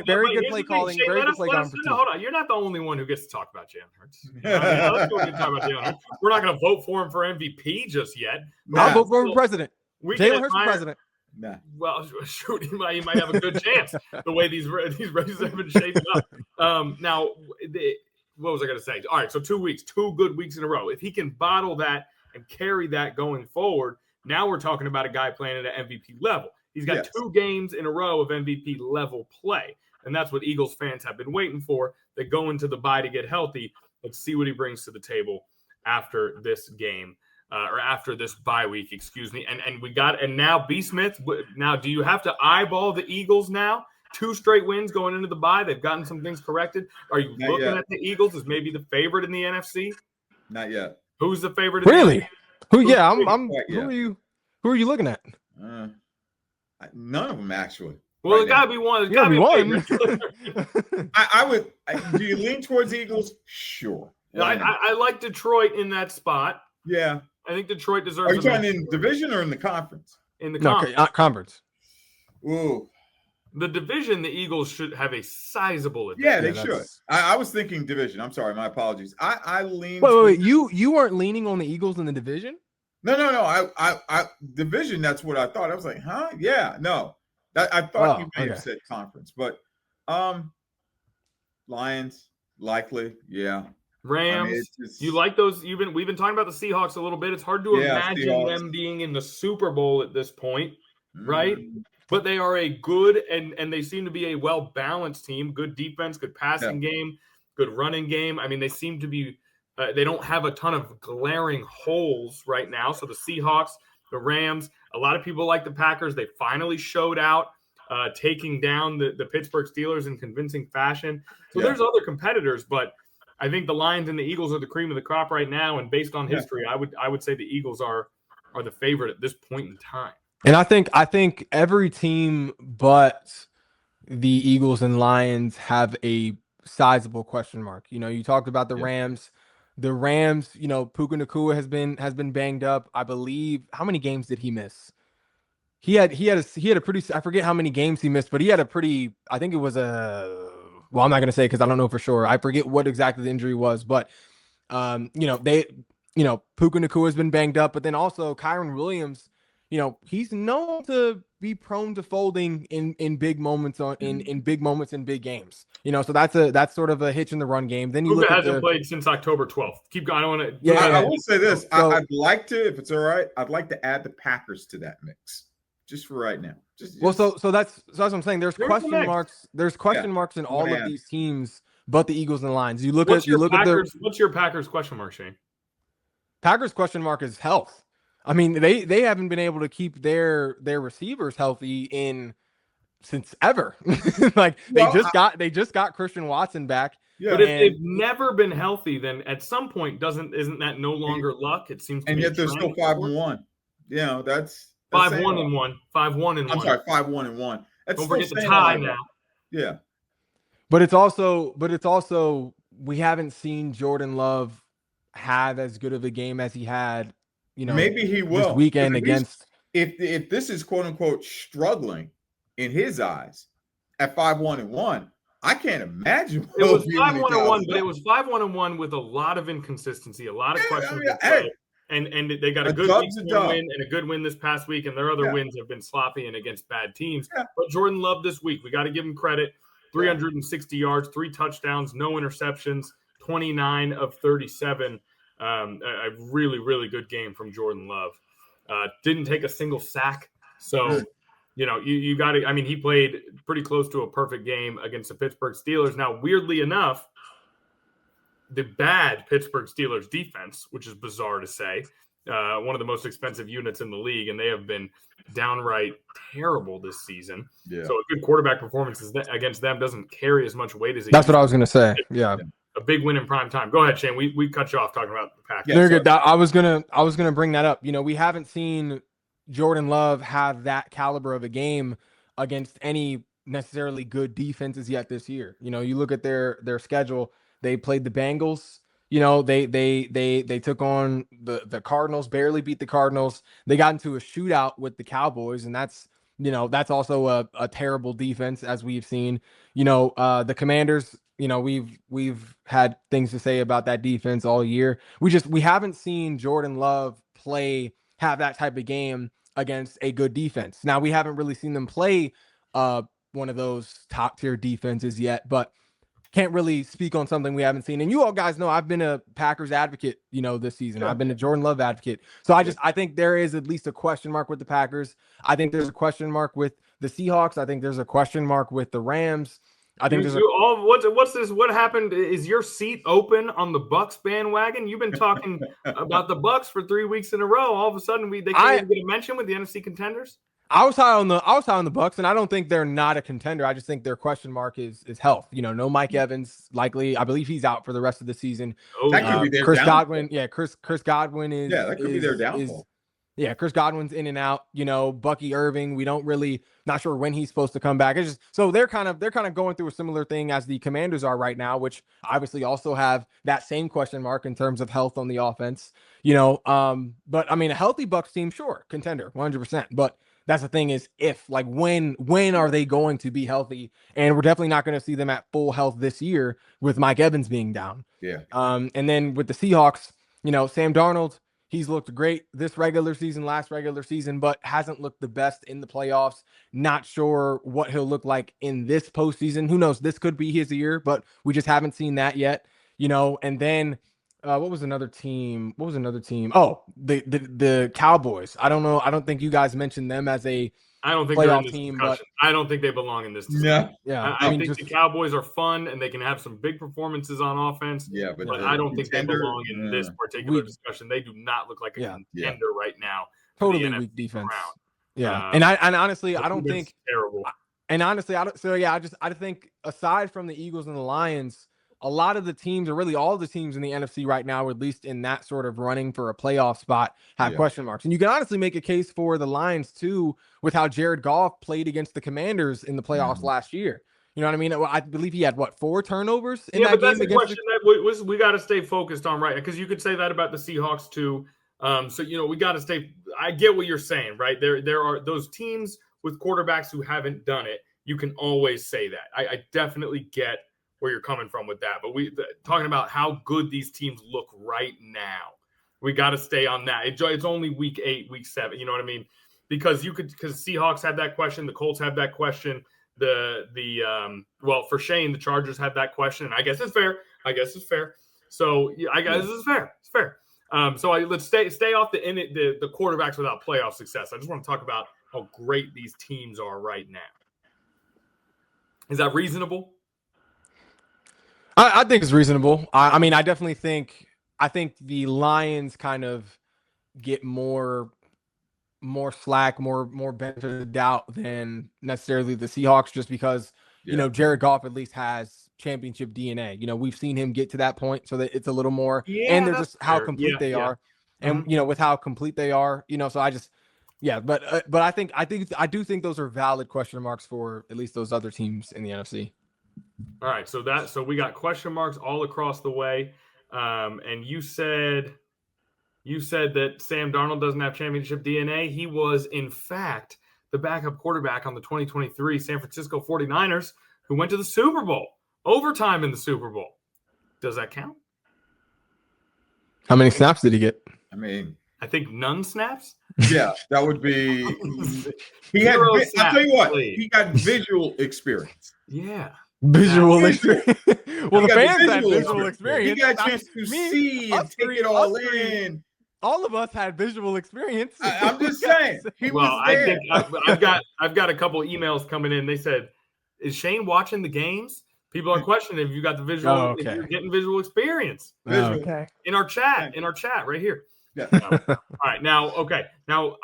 Very good play calling. Very good play calling. Hold on. You're not the only one who gets to talk about Jalen Hurts. Let's go and talk about Jalen Hurts. We're not going to vote for him for MVP just yet. I'll vote for him for president. Jalen Hurts for president. Nah. Well, shoot, he might have a good chance the way these races have been shaping up. Now, what was I going to say? All right, so 2 weeks, 2 good weeks in a row. If he can bottle that and carry that going forward, now we're talking about a guy playing at an MVP level. He's got 2 games in a row of MVP level play, and that's what Eagles fans have been waiting for. They go into the bye to get healthy. Let's see what he brings to the table after this game. Or after this bye week, excuse me. And now B. Smith, now do you have to eyeball the Eagles now? 2 straight wins going into the bye. They've gotten some things corrected. Are you looking at the Eagles as maybe the favorite in the NFC? Not yet. Who's the favorite? Really? Who are you looking at? None of them actually. Well, right, it gotta be one. It's gotta be one. I would. Do you lean towards Eagles? Sure. I like Detroit in that spot. Yeah. I think Detroit deserves. Are you talking in division or in the conference? In the conference. Conference. Ooh. The division, the Eagles should have a sizable advantage. Yeah, they should. I was thinking division. I'm sorry, my apologies. I lean. Wait. You weren't leaning on the Eagles in the division? No. I division. That's what I thought. I was like, huh? Yeah, no. I thought you may have said conference, but Lions likely, yeah. Rams, you like those? We've been talking about the Seahawks a little bit. It's hard to imagine them being in the Super Bowl at this point, right? But they are a good and they seem to be a well-balanced team. Good defense, good passing game, good running game. I mean, they seem to be they don't have a ton of glaring holes right now. So the Seahawks, the Rams, a lot of people like the Packers. They finally showed out, taking down the Pittsburgh Steelers in convincing fashion. So there's other competitors, but I think the Lions and the Eagles are the cream of the crop right now, and based on history, I would say the Eagles are the favorite at this point in time. And I think every team but the Eagles and Lions have a sizable question mark. You talked about the Rams. The Rams, Puka Nacua has been banged up. I believe, how many games did he miss? He had a pretty, I forget how many games he missed, but he had a pretty, I think it was well, I'm not going to say because I don't know for sure. I forget what exactly the injury was, but Puka Nacua has been banged up, but then also Kyron Williams, he's known to be prone to folding in big moments in big moments in big games. So that's sort of a hitch in the run game. Then you Puka look at hasn't played since October 12th. Keep going. I don't want to. Yeah, I will say this. So, I'd like to, if it's all right, I'd like to add the Packers to that mix. Just for right now. So that's what I'm saying. There's question marks. There's question marks in all of these teams, but the Eagles and Lions. What's your Packers question mark, Shane? Packers question mark is health. I mean, they haven't been able to keep their receivers healthy since ever. They just got Christian Watson back. Yeah. But if they've never been healthy, then at some point isn't that no longer luck? It seems to and be yet they're still 5-1. That's 5-1-1. 5-1-1. I'm sorry, 5-1-1. Don't forget the tie now. Yeah. But it's also we haven't seen Jordan Love have as good of a game as he had, maybe he will this weekend against. If this is quote unquote struggling in his eyes at 5-1-1, I can't imagine. It was 5-1-1, but it was 5-1-1 with a lot of inconsistency, a lot of questions. And they got a good week win and a good win this past week, and their other wins have been sloppy and against bad teams. Yeah. But Jordan Love this week, we got to give him credit. 360 yards, 3 touchdowns, no interceptions, 29 of 37. A really, really good game from Jordan Love. Didn't take a single sack. So, you got to – I mean, he played pretty close to a perfect game against the Pittsburgh Steelers. Now, weirdly enough, the bad Pittsburgh Steelers defense, which is bizarre to say, one of the most expensive units in the league, and they have been downright terrible this season. Yeah. So a good quarterback performance against them doesn't carry as much weight as it. That's what I was going to say. Yeah. A big win in prime time. Go ahead, Shane. We cut you off talking about the Packers. Very good. I was gonna bring that up. We haven't seen Jordan Love have that caliber of a game against any necessarily good defenses yet this year. You look at their schedule. They played the Bengals. They took on the Cardinals, barely beat the Cardinals. They got into a shootout with the Cowboys, and that's also a terrible defense, as we've seen. The Commanders, we've had things to say about that defense all year. We haven't seen Jordan Love have that type of game against a good defense. Now, we haven't really seen them play one of those top tier defenses yet, but can't really speak on something we haven't seen. And you all guys know I've been a Packers advocate, this season. Sure. I've been a Jordan Love advocate. So I think there is at least a question mark with the Packers. I think there's a question mark with the Seahawks. I think there's a question mark with the Rams. I think what's this? What happened? Is your seat open on the Bucks bandwagon? You've been talking about the Bucks for 3 weeks in a row. All of a sudden, they can't even get a mention with the NFC contenders. I was high on the Bucks, and I don't think they're not a contender. I just think their question mark is health. No Mike Evans, likely. I believe he's out for the rest of the season. That could be their Chris downfall. Godwin. Yeah, Chris Godwin is. Yeah, that could be their downfall. Chris Godwin's in and out. Bucky Irving. We don't really not sure when he's supposed to come back. It's just so they're kind of going through a similar thing as the Commanders are right now, which obviously also have that same question mark in terms of health on the offense. But I mean, a healthy Bucks team, sure, contender, 100%. But that's the thing is when are they going to be healthy? And we're definitely not going to see them at full health this year with Mike Evans being down. Yeah. And then with the Seahawks, Sam Darnold, he's looked great this last regular season, but hasn't looked the best in the playoffs. Not sure what he'll look like in this postseason. Who knows? This could be his year, but we just haven't seen that yet. And then what was another team? Oh, the Cowboys. I don't know. I don't think you guys mentioned them as a playoff team, but I don't think they belong in this discussion. Yeah. I think the Cowboys are fun and they can have some big performances on offense. Yeah, but I don't think they belong in this particular discussion. They do not look like a contender right now. Totally weak defense. Yeah, and honestly, I don't think terrible. And honestly, I don't. So yeah, I think aside from the Eagles and the Lions, a lot of the teams, or really all the teams in the NFC right now, at least in that sort of running for a playoff spot, have question marks. And you can honestly make a case for the Lions too, with how Jared Goff played against the Commanders in the playoffs last year. You know what I mean? I believe he had 4 turnovers in that game. That's the question that we got to stay focused on, right? Because you could say that about the Seahawks too. So we got to stay. I get what you're saying, right? There are those teams with quarterbacks who haven't done it. You can always say that. I definitely get where you're coming from with that. But talking about how good these teams look right now, we got to stay on that. It's only week 8, week 7. You know what I mean? Because Seahawks have that question, the Colts have that question. For Shane, the Chargers had that question, and I guess it's fair. So I guess this is fair. It's fair. Let's stay off the quarterbacks without playoff success. I just want to talk about how great these teams are right now. Is that reasonable? I think it's reasonable. I mean, I definitely think the Lions kind of get more slack, more benefit of the doubt than necessarily the Seahawks, just because Jared Goff at least has championship DNA. We've seen him get to that point, so that it's a little more. And they're just how complete they are, and with how complete they are, So I just but I do think those are valid question marks for at least those other teams in the NFC. All right, so we got question marks all across the way, and you said that Sam Darnold doesn't have championship DNA. He was, in fact, the backup quarterback on the 2023 San Francisco 49ers, who went to the Super Bowl, overtime in the Super Bowl. Does that count? How many snaps did he get? I think none snaps. Yeah, that would be. I'll tell you what, he got visual experience. Yeah. Visual experience. Well, the fans had visual He experience. got a chance to see and take it all in. All of us had visual experience. I'm just saying. He was there. I think I've got a couple emails coming in. They said, "Is Shane watching the games?" People are questioning if you got the visual. Oh, okay. If you're getting visual experience. Okay. In our chat right here. Yeah. All right. Now,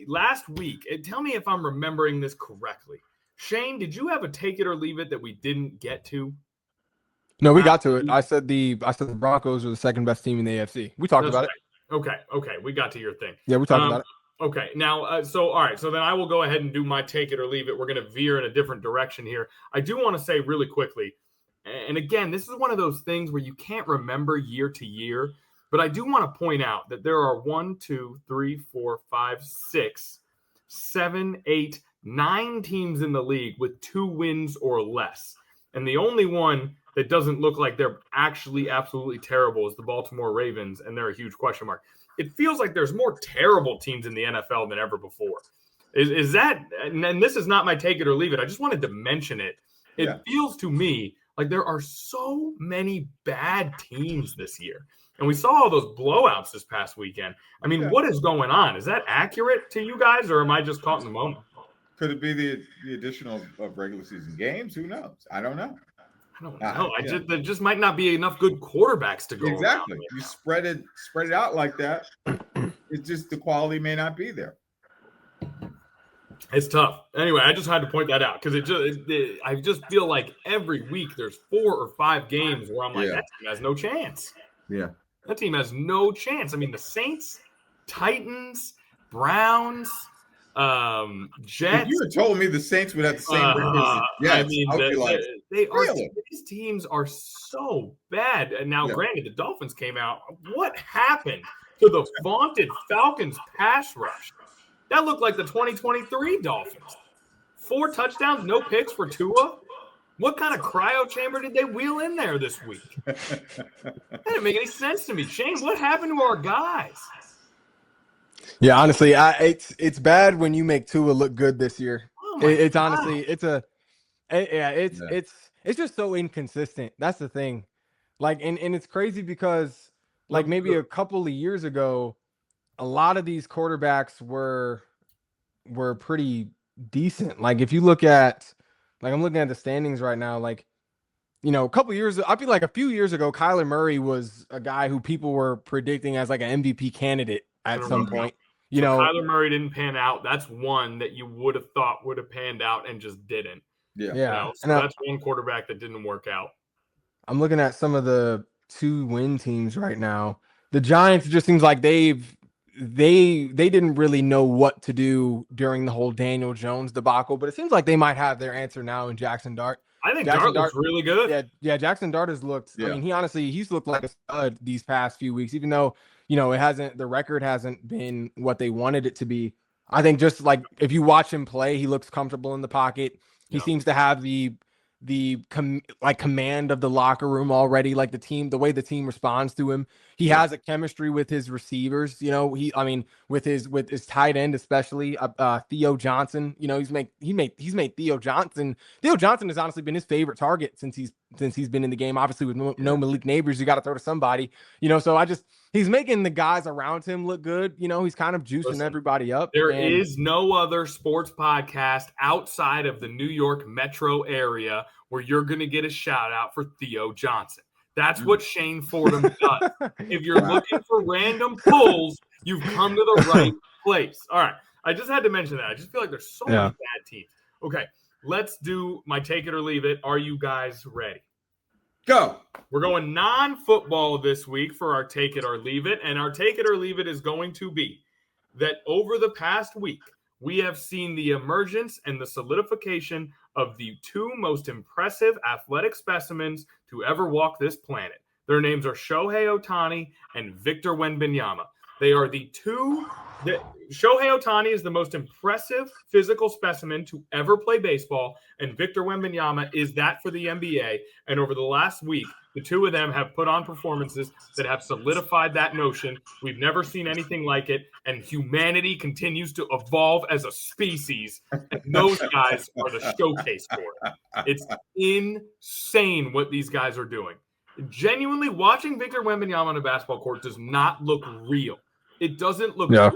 last week. Tell me if I'm remembering this correctly. Shane, did you have a take it or leave it that we didn't get to? No, we got to it. I said the Broncos were the second best team in the AFC. We talked about it. Okay. We got to your thing. Yeah, we talked about it. Okay. Now, all right. So then I will go ahead and do my take it or leave it. We're going to veer in a different direction here. I do want to say really quickly, and again, this is one of those things where you can't remember year to year, but I do want to point out that there are 1, 2, 3, 4, 5, 6, 7, 8, 9 teams in the league with 2 wins or less. And the only one that doesn't look like they're actually absolutely terrible is the Baltimore Ravens, and they're a huge question mark. It feels like there's more terrible teams in the NFL than ever before. Is that – and this is not my take it or leave it. I just wanted to mention it. It feels to me like there are so many bad teams this year. And we saw all those blowouts this past weekend. I mean, what is going on? Is that accurate to you guys, or am I just caught in the moment? Could it be the addition of regular season games? Who knows? I don't know. There just might not be enough good quarterbacks to go exactly. around. You spread it out like that. It's just the quality may not be there. It's tough. Anyway, I just had to point that out because I just feel like every week there's 4 or 5 games where I'm like, that team has no chance. Yeah. That team has no chance. I mean, the Saints, Titans, Browns, Jets. If you had told me the Saints would have the same record, these teams are so bad. And now, granted, the Dolphins came out. What happened to the vaunted Falcons pass rush? That looked like the 2023 Dolphins. 4 touchdowns, no picks for Tua. What kind of cryo chamber did they wheel in there this week? That didn't make any sense to me. Shane, what happened to our guys? Yeah, honestly, it's bad when you make Tua look good this year. It's honestly, it's just so inconsistent. That's the thing. Like, and it's crazy because like maybe a couple of years ago, a lot of these quarterbacks were pretty decent. Like if you look at, like I'm looking at the standings right now, like, a couple of years, I feel like a few years ago, Kyler Murray was a guy who people were predicting as like an MVP candidate at some point. Kyler Murray didn't pan out. That's one that you would have thought would have panned out and just didn't. Yeah. So that's one quarterback that didn't work out. I'm looking at some of the 2-win teams right now. The Giants, it just seems like they didn't really know what to do during the whole Daniel Jones debacle, but it seems like they might have their answer now in Jackson Dart. I think Jackson Dart looks really good. Yeah, Jackson Dart has looked. Yeah. I mean, he's looked like a stud these past few weeks, even though the record hasn't been what they wanted it to be. I think just like if you watch him play, he looks comfortable in the pocket. He seems to have command of the locker room already, like the way the team responds to him. He has a chemistry with his receivers, with his tight end, especially Theo Johnson. He's made Theo Johnson. Theo Johnson has honestly been his favorite target since he's been in the game. Obviously, with no Malik Neighbors, you got to throw to somebody. So he's making the guys around him look good. He's kind of juicing everybody up. There is no other sports podcast outside of the New York metro area where you're going to get a shout out for Theo Johnson. That's what Shane Fordham does. If you're looking for random pulls, you've come to the right place. All right. I just had to mention that. I just feel like there's so many bad teams. Okay. Let's do my take it or leave it. Are you guys ready? Go. We're going non-football this week for our take it or leave it. And our take it or leave it is going to be that over the past week, we have seen the emergence and the solidification of the two most impressive athletic specimens to ever walk this planet. Their names are Shohei Ohtani and Victor Wembanyama. They are the two Shohei Ohtani is the most impressive physical specimen to ever play baseball, and Victor Wembanyama is that for the NBA. And over the last week, the two of them have put on performances that have solidified that notion. We've never seen anything like it, and humanity continues to evolve as a species, and those guys are the showcase for it. It's insane what these guys are doing. Genuinely, watching Victor Wembanyama on a basketball court does not look real. It doesn't look real.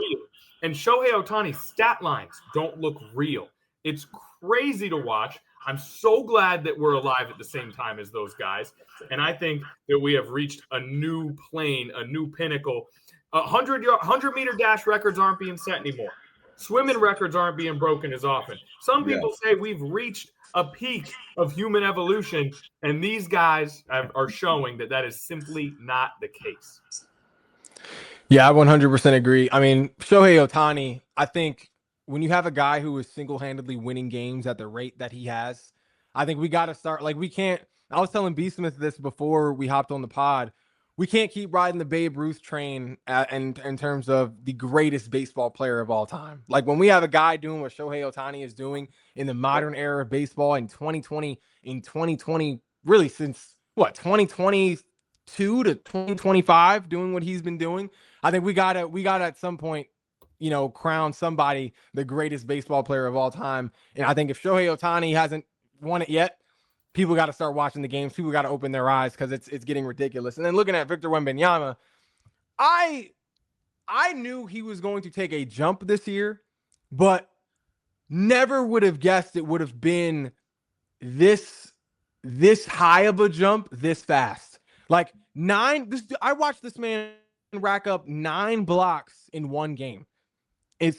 And Shohei Ohtani's stat lines don't look real. It's crazy to watch. I'm so glad that we're alive at the same time as those guys. And I think that we have reached a new plane, a new pinnacle. 100-meter dash records aren't being set anymore. Swimming records aren't being broken as often. Some people say we've reached a peak of human evolution, and these guys are showing that that is simply not the case. Yeah, I 100% agree. I mean, Shohei Ohtani, I think when you have a guy who is single-handedly winning games at the rate that he has, I think we got to start. Like, we can't. I was telling B. Smith this before we hopped on the pod. We can't keep riding the Babe Ruth train in terms of the greatest baseball player of all time. Like, when we have a guy doing what Shohei Ohtani is doing in the modern era of baseball in 2020, really since, 2022 to 2025, doing what he's been doing, I think we gotta at some point, crown somebody the greatest baseball player of all time. And I think if Shohei Ohtani hasn't won it yet, people got to start watching the games. People got to open their eyes because it's getting ridiculous. And then looking at Victor Wembanyama, I knew he was going to take a jump this year, but never would have guessed it would have been this high of a jump this fast. Like I watched this man rack up 9 blocks in one game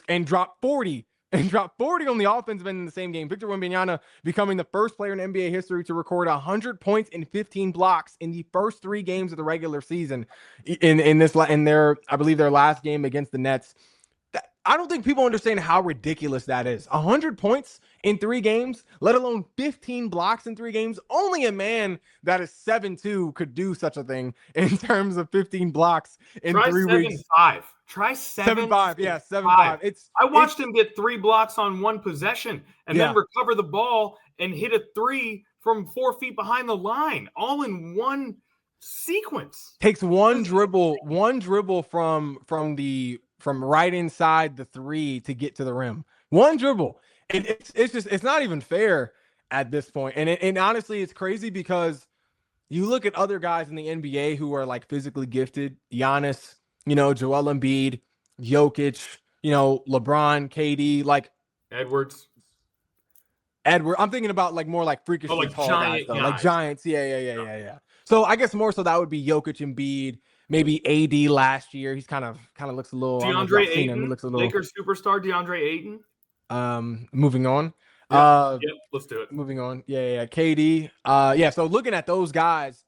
and drop 40 on the offensive end in the same game. Victor Wembanyama becoming the first player in NBA history to record 100 points and 15 blocks in the first 3 games of the regular season in their, I believe, their last game against the Nets. I don't think people understand how ridiculous that is. 100 points in 3 games, let alone 15 blocks in 3 games. Only a man that is 7'2" could do such a thing in terms of 15 blocks in 3 weeks. Try 7'5". Yeah, 7'5". I watched him get 3 blocks on one possession and then recover the ball and hit a 3 from 4 feet behind the line, all in one sequence. Takes one dribble from right inside the 3 to get to the rim. One dribble. And it's not even fair at this point. And honestly, it's crazy because you look at other guys in the NBA who are like physically gifted, Giannis, Joel Embiid, Jokic, LeBron, KD, like Edwards. I'm thinking about like more like freakishly tall guys, though. Like giants. Yeah. So I guess more so that would be Jokic, Embiid, maybe AD last year. He's kind of looks a little DeAndre Ayton, Lakers superstar DeAndre Ayton. Moving on. Yep, let's do it. Moving on. Yeah. KD. So looking at those guys,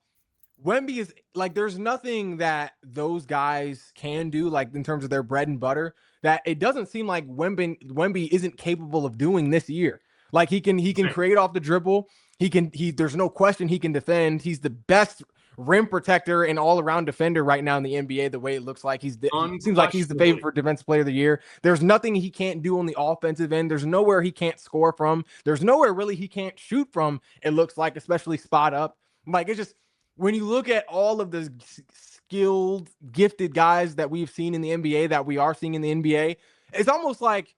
Wemby is like, there's nothing that those guys can do, like in terms of their bread and butter, that it doesn't seem like Wemby isn't capable of doing this year. Like he can create off the dribble. There's no question he can defend. He's the best rim protector and all around defender right now in the NBA. The way it looks like he seems like he's the favorite for defensive player of the year. There's nothing he can't do on the offensive end. There's nowhere he can't score from. There's nowhere really he can't shoot from. It looks like, especially spot up. Like, it's just, when you look at all of the skilled, gifted guys that we've seen in the NBA, that we are seeing in the NBA, it's almost like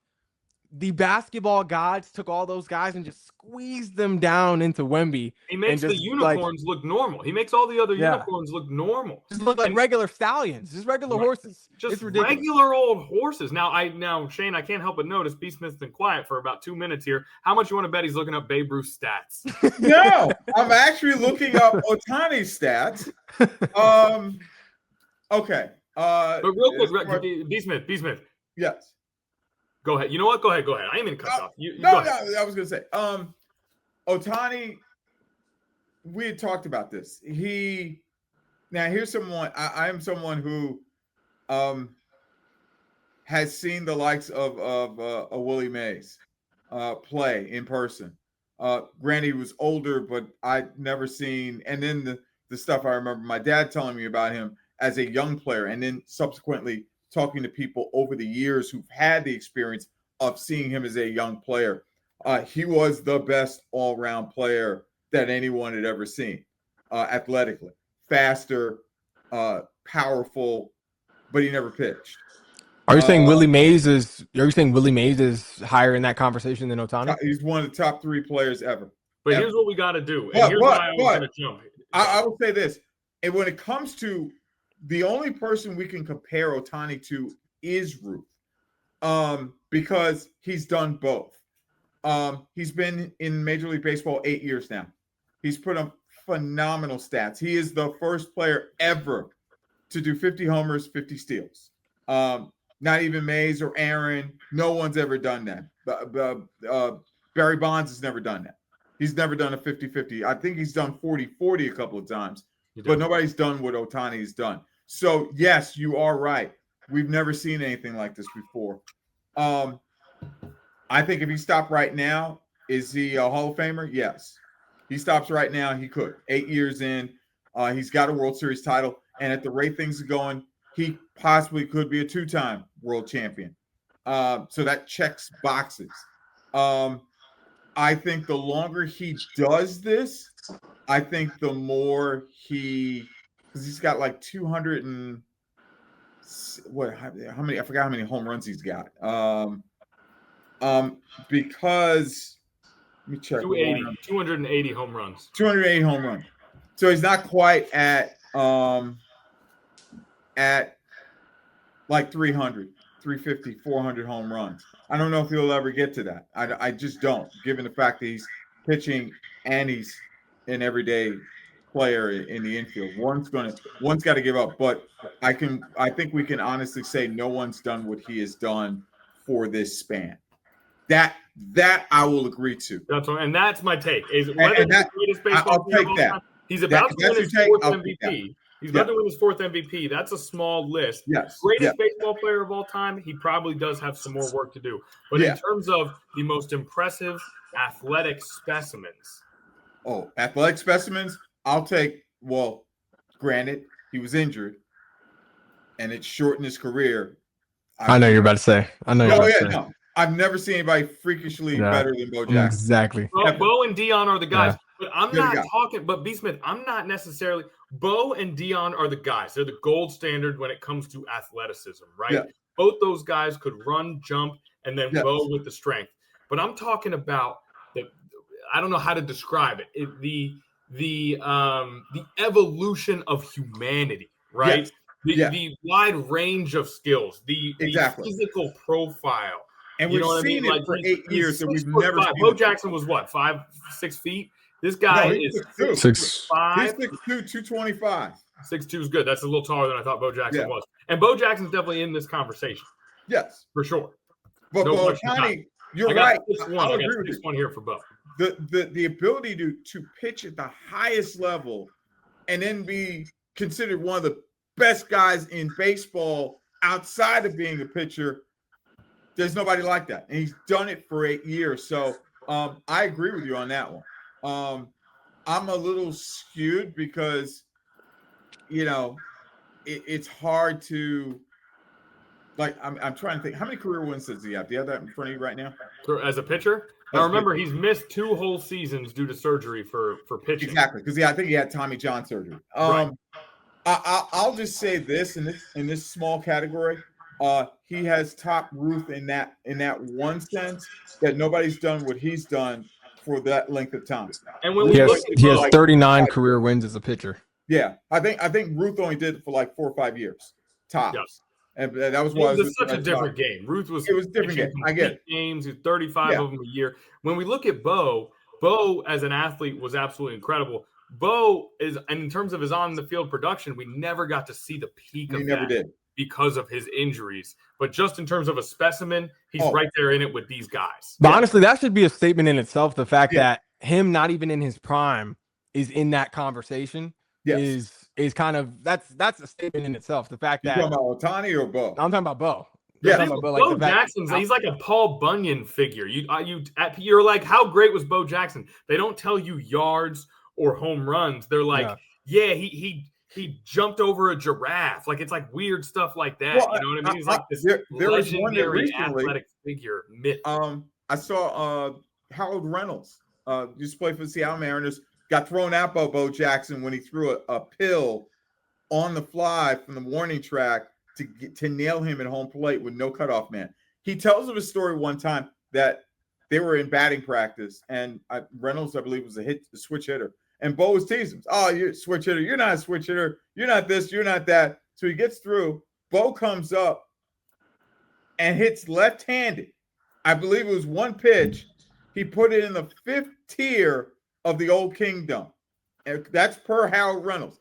the basketball gods took all those guys and just squeezed them down into Wemby. He makes the unicorns look normal. He makes all the other unicorns look normal. Just look like regular stallions, just regular horses. Just regular old horses. Now, Shane, I can't help but notice B. Smith's been quiet for about 2 minutes here. How much you want to bet he's looking up Babe Ruth's stats? No, I'm actually looking up Ohtani's stats. Okay. But real quick, B. Smith. Yes. Go ahead. You know what? Go ahead. I ain't even cut off. No, I was going to say, Ohtani, we had talked about this. Here's someone, I am someone who has seen the likes of a Willie Mays play in person. Granted, he was older, but I'd never seen, and then the stuff I remember my dad telling me about him as a young player, and then subsequently talking to people over the years who've had the experience of seeing him as a young player. He was the best all-round player that anyone had ever seen, athletically. Faster, powerful, but he never pitched. Are you saying Willie Mays is higher in that conversation than Ohtani? He's one of the top 3 players ever. But here's what we got to do. And here's why I was going to jump. I will say this. And when it comes to the only person we can compare Ohtani to is Ruth, because he's done both. He's been in Major League Baseball 8 years now. He's put up phenomenal stats. He is the first player ever to do 50 homers, 50 steals. Not even Mays or Aaron. No one's ever done that. Barry Bonds has never done that. He's never done a 50-50. I think he's done 40-40 a couple of times, but nobody's done what Ohtani's done. So, yes, you are right. We've never seen anything like this before. I think if he stopped right now, is he a Hall of Famer? Yes. He stops right now, he could. 8 years in, he's got a World Series title, and at the rate things are going, he possibly could be a 2-time world champion. So that checks boxes. I think the longer he does this, I think the more because he's got like 200 and how many? I forgot how many home runs he's got. Because let me check. 280 home runs. 280 home runs. So he's not quite at like 300, 350, 400 home runs. I don't know if he'll ever get to that. I just don't, given the fact that he's pitching and he's an everyday player in the infield. One's got to give up, but I think we can honestly say no one's done what he has done for this span. That I will agree to. That's my take. Is whether the greatest baseball I'll take that. He's about to win his 4th MVP. He's about to win his 4th MVP. That's a small list. Yes. Greatest baseball player of all time. He probably does have some more work to do. But in terms of the most impressive athletic specimens. Oh, athletic specimens? I'll take, well, granted, he was injured and it shortened his career. I know you're about to say. No. I've never seen anybody freakishly better than Bo Jackson. Exactly. Bo and Dion are the guys. Yeah. But I'm not talking, but B. Smith, I'm not necessarily. Bo and Dion are the guys. They're the gold standard when it comes to athleticism, right? Yeah. Both those guys could run, jump, and then Bo with the strength. But I'm talking about I don't know how to describe it. The evolution of humanity, right? Yes. The wide range of skills, the physical profile. And we've seen it for 8 years, so we've never seen Bo Jackson was what, 5'6" feet? This guy is 6'5". He's 6'2", 225. 6'2" is good. That's a little taller than I thought Bo Jackson was. And Bo Jackson's definitely in this conversation. Yes. For sure. But Bo Ohtani, you're right. I got 6'1" here for Bo. The ability to pitch at the highest level and then be considered one of the best guys in baseball outside of being a pitcher. There's nobody like that. And he's done it for 8 years. So I agree with you on that one. I'm a little skewed because, it's hard to, like, I'm trying to think. How many career wins does he have? Do you have that in front of you right now? As a pitcher? Now, remember, he's missed 2 whole seasons due to surgery for pitching. Exactly, because I think he had Tommy John surgery. Right. I'll just say this in this small category. He has topped Ruth in that one sense that nobody's done what he's done for that length of time. And when he has 39 career wins as a pitcher. Yeah, I think Ruth only did it for like 4 or 5 years tops. Yes. And that was why it was such a different game. Ruth was. It was a different game. I get it. Games, 35 of them a year. When we look at Bo as an athlete was absolutely incredible. Bo is, and in terms of his on the field production, we never got to see the peak of that because of his injuries. But just in terms of a specimen, he's right there in it with these guys. But honestly, that should be a statement in itself. The fact that him not even in his prime is in that conversation is kind of that's a statement in itself. The fact that you're talking about Ohtani or Bo? I'm talking about Bo. Bo Jackson's he's like a Paul Bunyan figure. You're like, how great was Bo Jackson? They don't tell you yards or home runs. They're like, he jumped over a giraffe. Like, it's like weird stuff like that. Well, you know what I mean? He's like this there was one that recently, athletic figure myth. I saw Harold Reynolds used to play for the Seattle Mariners. Got thrown out by Bo Jackson when he threw a pill on the fly from the warning track to nail him at home plate with no cutoff man. He tells of a story one time that they were in batting practice, and Reynolds, I believe, was a switch hitter. And Bo was teasing him. Oh, you're a switch hitter. You're not a switch hitter. You're not this. You're not that. So he gets through. Bo comes up and hits left-handed. I believe it was one pitch. He put it in the 5th tier of the old kingdom. And that's per Harold Reynolds.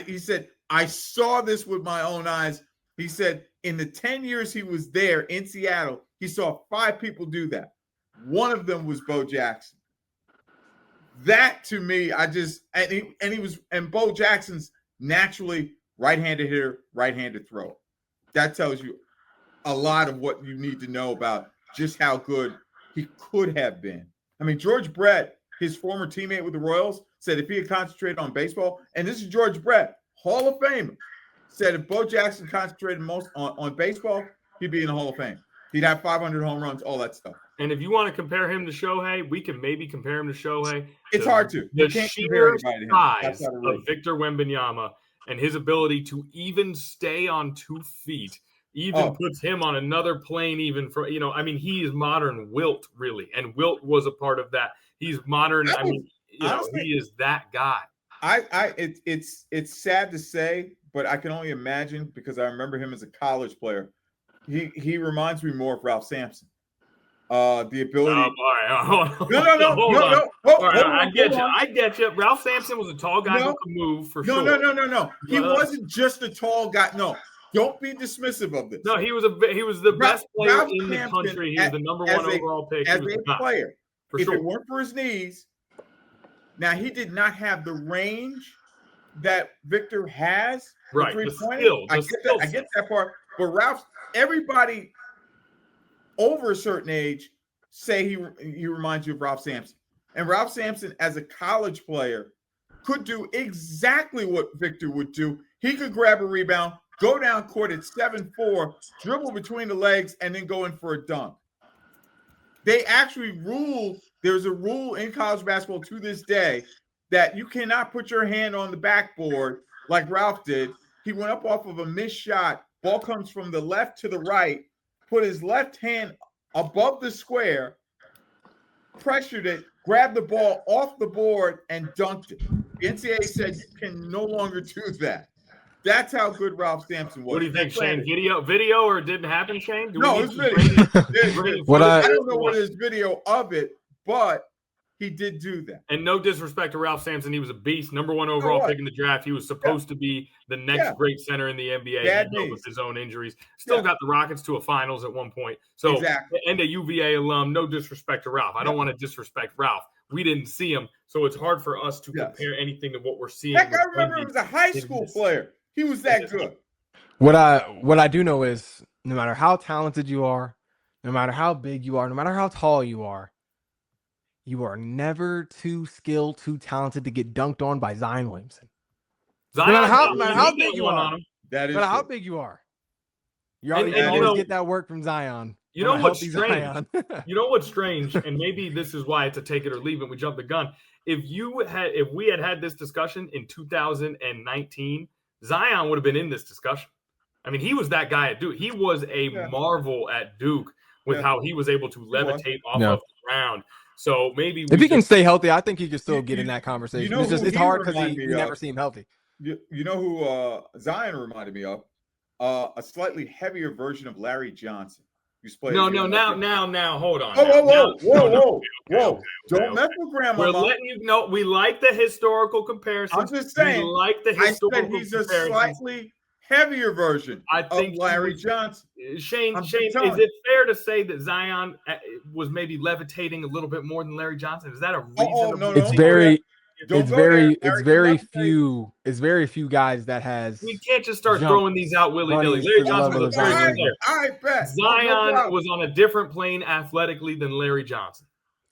He said, I saw this with my own eyes. He said, in the 10 years he was there in Seattle, he saw 5 people do that. One of them was Bo Jackson. That to me, and Bo Jackson's naturally right-handed hitter, right-handed thrower. That tells you a lot of what you need to know about just how good he could have been. I mean, George Brett, his former teammate with the Royals, said if he had concentrated on baseball, and this is George Brett, Hall of Famer, said if Bo Jackson concentrated most on baseball, he'd be in the Hall of Fame. He'd have 500 home runs, all that stuff. And if you want to compare him to Shohei, we can maybe compare him to Shohei. It's hard to. The sheer size of Victor Wembanyama and his ability to even stay on 2 feet puts him on another plane even for, he is modern Wilt, really. And Wilt was a part of that. He's modern. Honestly, he is that guy. It's sad to say, but I can only imagine because I remember him as a college player. He reminds me more of Ralph Sampson. The ability. No. I get you. Ralph Sampson was a tall guy who could move for sure. No. He wasn't just a tall guy. No, don't be dismissive of this. No, he was the best player in the country. He was the number 1 overall pick. As a player, if it weren't for his knees, now he did not have the range that Victor has. Right, the skill. I get that part. But Ralph, everybody over a certain age say he reminds you of Ralph Sampson. And Ralph Sampson, as a college player, could do exactly what Victor would do. He could grab a rebound, go down court at 7'4", dribble between the legs, and then go in for a dunk. They actually there's a rule in college basketball to this day that you cannot put your hand on the backboard like Ralph did. He went up off of a missed shot. Ball comes from the left to the right, put his left hand above the square, pressured it, grabbed the ball off the board, and dunked it. The NCAA said you can no longer do that. That's how good Ralph Sampson was. What do you think, Shane? Video or it didn't happen, Shane? No, it's video. I don't know what is video of it, but he did do that. And no disrespect to Ralph Sampson. He was a beast, number 1 overall pick in the draft. He was supposed to be the next great center in the NBA with his own injuries. Still got the Rockets to a finals at one point. So, and a UVA alum, no disrespect to Ralph. I don't want to disrespect Ralph. we didn't see him. So it's hard for us to Yes. compare anything to what we're seeing. Heck, with I remember Wendy it was a high in school this- player. He was that good. What I do know is no matter how talented you are, no matter how big you are, no matter how tall you are never too skilled, too talented to get dunked on by Zion Williamson. No matter how big you are, That is no matter how true. big you are, you And always get that work from Zion. You know what's strange? Zion. You know what's strange, and maybe this is why it's a take it or leave it. We jumped the gun. If we had this discussion in 2019, Zion would have been in this discussion. I mean, he was that guy at Duke. He was a marvel at Duke with how he was able to levitate off of the ground. So maybe if he can stay healthy, I think he could still get in that conversation. You know it's hard because you never see him healthy. You know who Zion reminded me of? A slightly heavier version of Larry Johnson. Now, hold on. Whoa. Don't mess with Grandma. We're letting you know we like the historical comparison. I'm just saying. We like the historical I said he's a slightly heavier version of Larry Johnson. Shane, is it fair to say that Zion was maybe levitating a little bit more than Larry Johnson? Is that a reason? No. It's very few guys that has. We can't just start throwing these out willy-nilly. Larry Johnson was a very good player. I bet Zion was on a different plane athletically than Larry Johnson.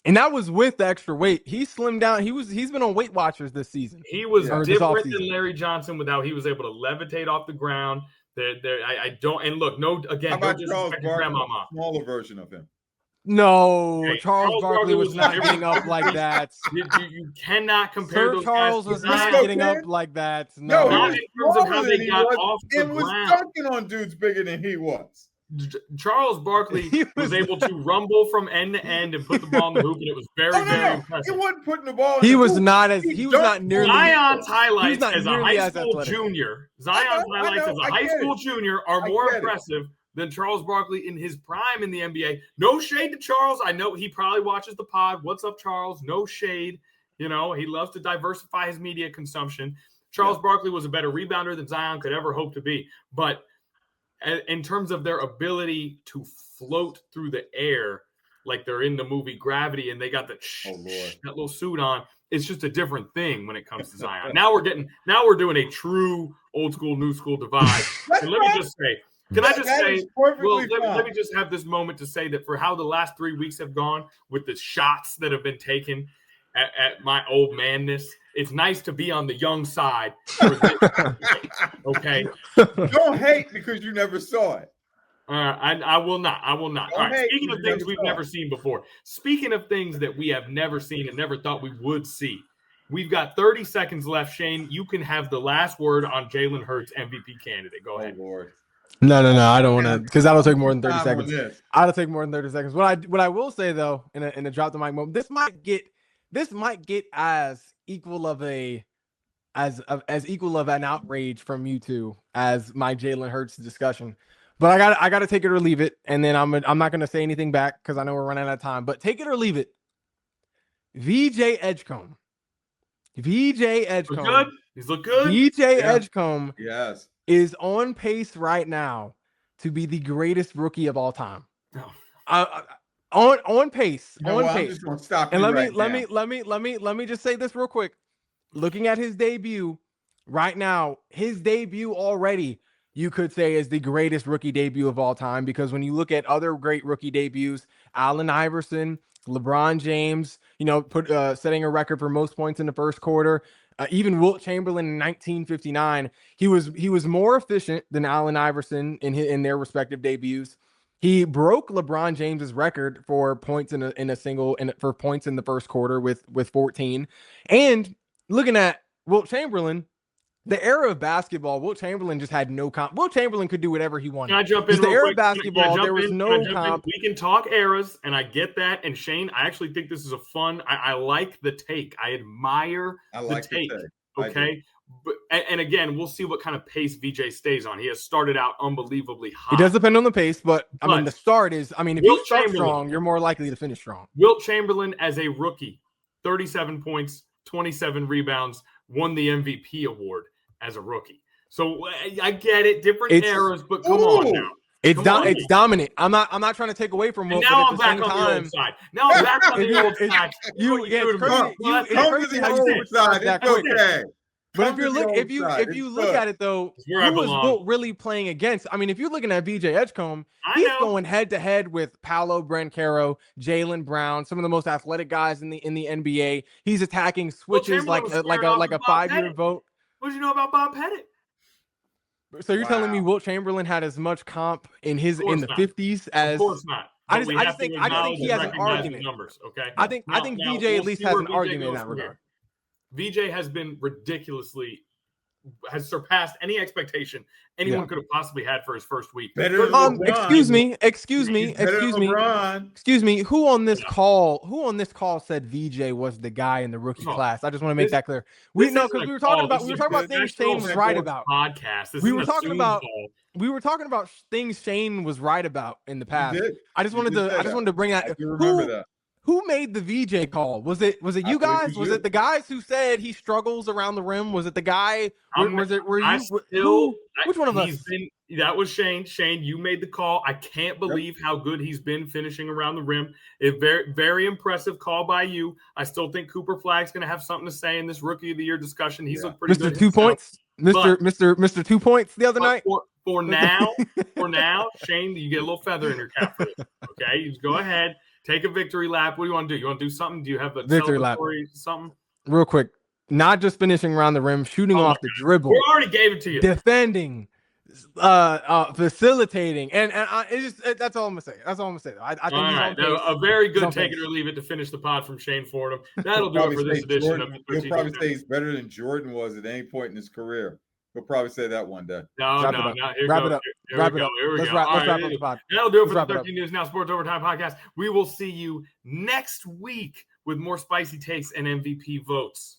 And that was with the extra weight. He slimmed down. He's been on Weight Watchers this season. He was different than Larry Johnson with how he was able to levitate off the ground. I don't. And look, no Charles Barkley, smaller version of him. No, Charles Barkley was not getting up like that. You cannot compare those Charles guys. was not getting up like that. No, not in terms of how they got off the ground. It was dunking on dudes bigger than he was. Charles Barkley was able to rumble from end to end and put the ball in the hoop, and it was very impressive. He wasn't putting the ball in he the was hoop. not nearly. Zion's highlights as a high school junior. Zion's highlights as a high school junior are more impressive than Charles Barkley in his prime in the NBA. No shade to Charles. I know he probably watches the pod. What's up, Charles? No shade. You know, he loves to diversify his media consumption. Charles Barkley was a better rebounder than Zion could ever hope to be. But in terms of their ability to float through the air like they're in the movie Gravity and they got that little suit on, it's just a different thing when it comes to Zion. Now we're doing a true old school, new school divide. And let me just say, let me just have this moment to say that for how the last 3 weeks have gone with the shots that have been taken at my old manness, it's nice to be on the young side. Okay. Don't hate because you never saw it. I will not. All right. Speaking of things we've never seen before, speaking of things that we have never seen and never thought we would see, we've got 30 seconds left. Shane, you can have the last word on Jalen Hurts MVP candidate. Go ahead. Lord. No. I don't want to, because that'll take more than 30 seconds. I'll take more than 30 seconds. What I will say though, in a drop the mic moment, this might get as equal of an outrage from you two as my Jalen Hurts discussion. But I got to take it or leave it, and then I'm not going to say anything back because I know we're running out of time. But take it or leave it. VJ Edgecombe. He's look good. Edgecombe is on pace right now to be the greatest rookie of all time. On pace. On pace. I'm just gonna stop and let me just say this real quick. Looking at his debut right now, his debut already, you could say, is the greatest rookie debut of all time, because when you look at other great rookie debuts, Allen Iverson, LeBron James, setting a record for most points in the first quarter, even Wilt Chamberlain in 1959, he was more efficient than Allen Iverson in their respective debuts. He broke LeBron James's record for points for points in the first quarter with 14. And looking at Wilt Chamberlain, the era of basketball, Wilt Chamberlain just had no comp. Wilt Chamberlain could do whatever he wanted. Can I jump in? The era of basketball, there was no comp. We can talk eras, and I get that. And Shane, I actually think this is a fun. I like the take. I admire the take. Okay. But and again, we'll see what kind of pace VJ stays on. He has started out unbelievably hot. It does depend on the pace, but I mean, the start is. I mean, if you start strong, you're more likely to finish strong. Wilt Chamberlain as a rookie, 37 points, 27 rebounds, won the MVP award as a rookie. So I get it, different eras, but come on now. It's dominant. I'm not trying to take away from Wilt, now but I'm at the back same on the time, old side. Now I'm back on the old side. It's crazy how you side. that It's quick. okay. But if you look at it though, who is Wilt really playing against? I mean, if you're looking at BJ Edgecombe, he's going head to head with Paolo Branchero, Jaylen Brown, some of the most athletic guys in the NBA. He's attacking switches like a 5-year vote. What do you know about Bob Pettit? So you're telling me Wilt Chamberlain had as much comp in the 50s as? Of course not. I just think he has an argument. Numbers, okay. I think VJ at least has an argument in that regard. VJ has been has surpassed any expectation anyone could have possibly had for his first week. Excuse me. Who on this call said VJ was the guy in the rookie class? I just want to make that clear. We were talking about things Shane was right about. We were talking about things Shane was right about in the past. I just wanted to bring that. Who made the VJ call? Was it you guys? Was it the guys who said he struggles around the rim? Was it the guy? Which one of us? That was Shane. Shane, you made the call. I can't believe how good he's been finishing around the rim. A very, very impressive call by you. I still think Cooper Flagg's going to have something to say in this Rookie of the Year discussion. He's looked pretty good. Mr. 2 points. Mr. 2 points the other night. For now, Shane, you get a little feather in your cap for this. Okay, you just go ahead. Take a victory lap. What do you want to do? You want to do something? Do you have a victory lap? Something? Real quick. Not just finishing around the rim, shooting off the dribble. We already gave it to you. Defending, facilitating, and that's all I'm gonna say. That's all I'm gonna say. I think all right. A very good take it or leave it to finish the pod from Shane Fordham. That'll do it for this edition of the 13. He'll probably say he's better than Jordan was at any point in his career. He'll probably say that one day. No. Wrap it up. Let's wrap up the pod. That'll do it for the 13 News Now Sports Overtime podcast. We will see you next week with more spicy takes and MVP votes.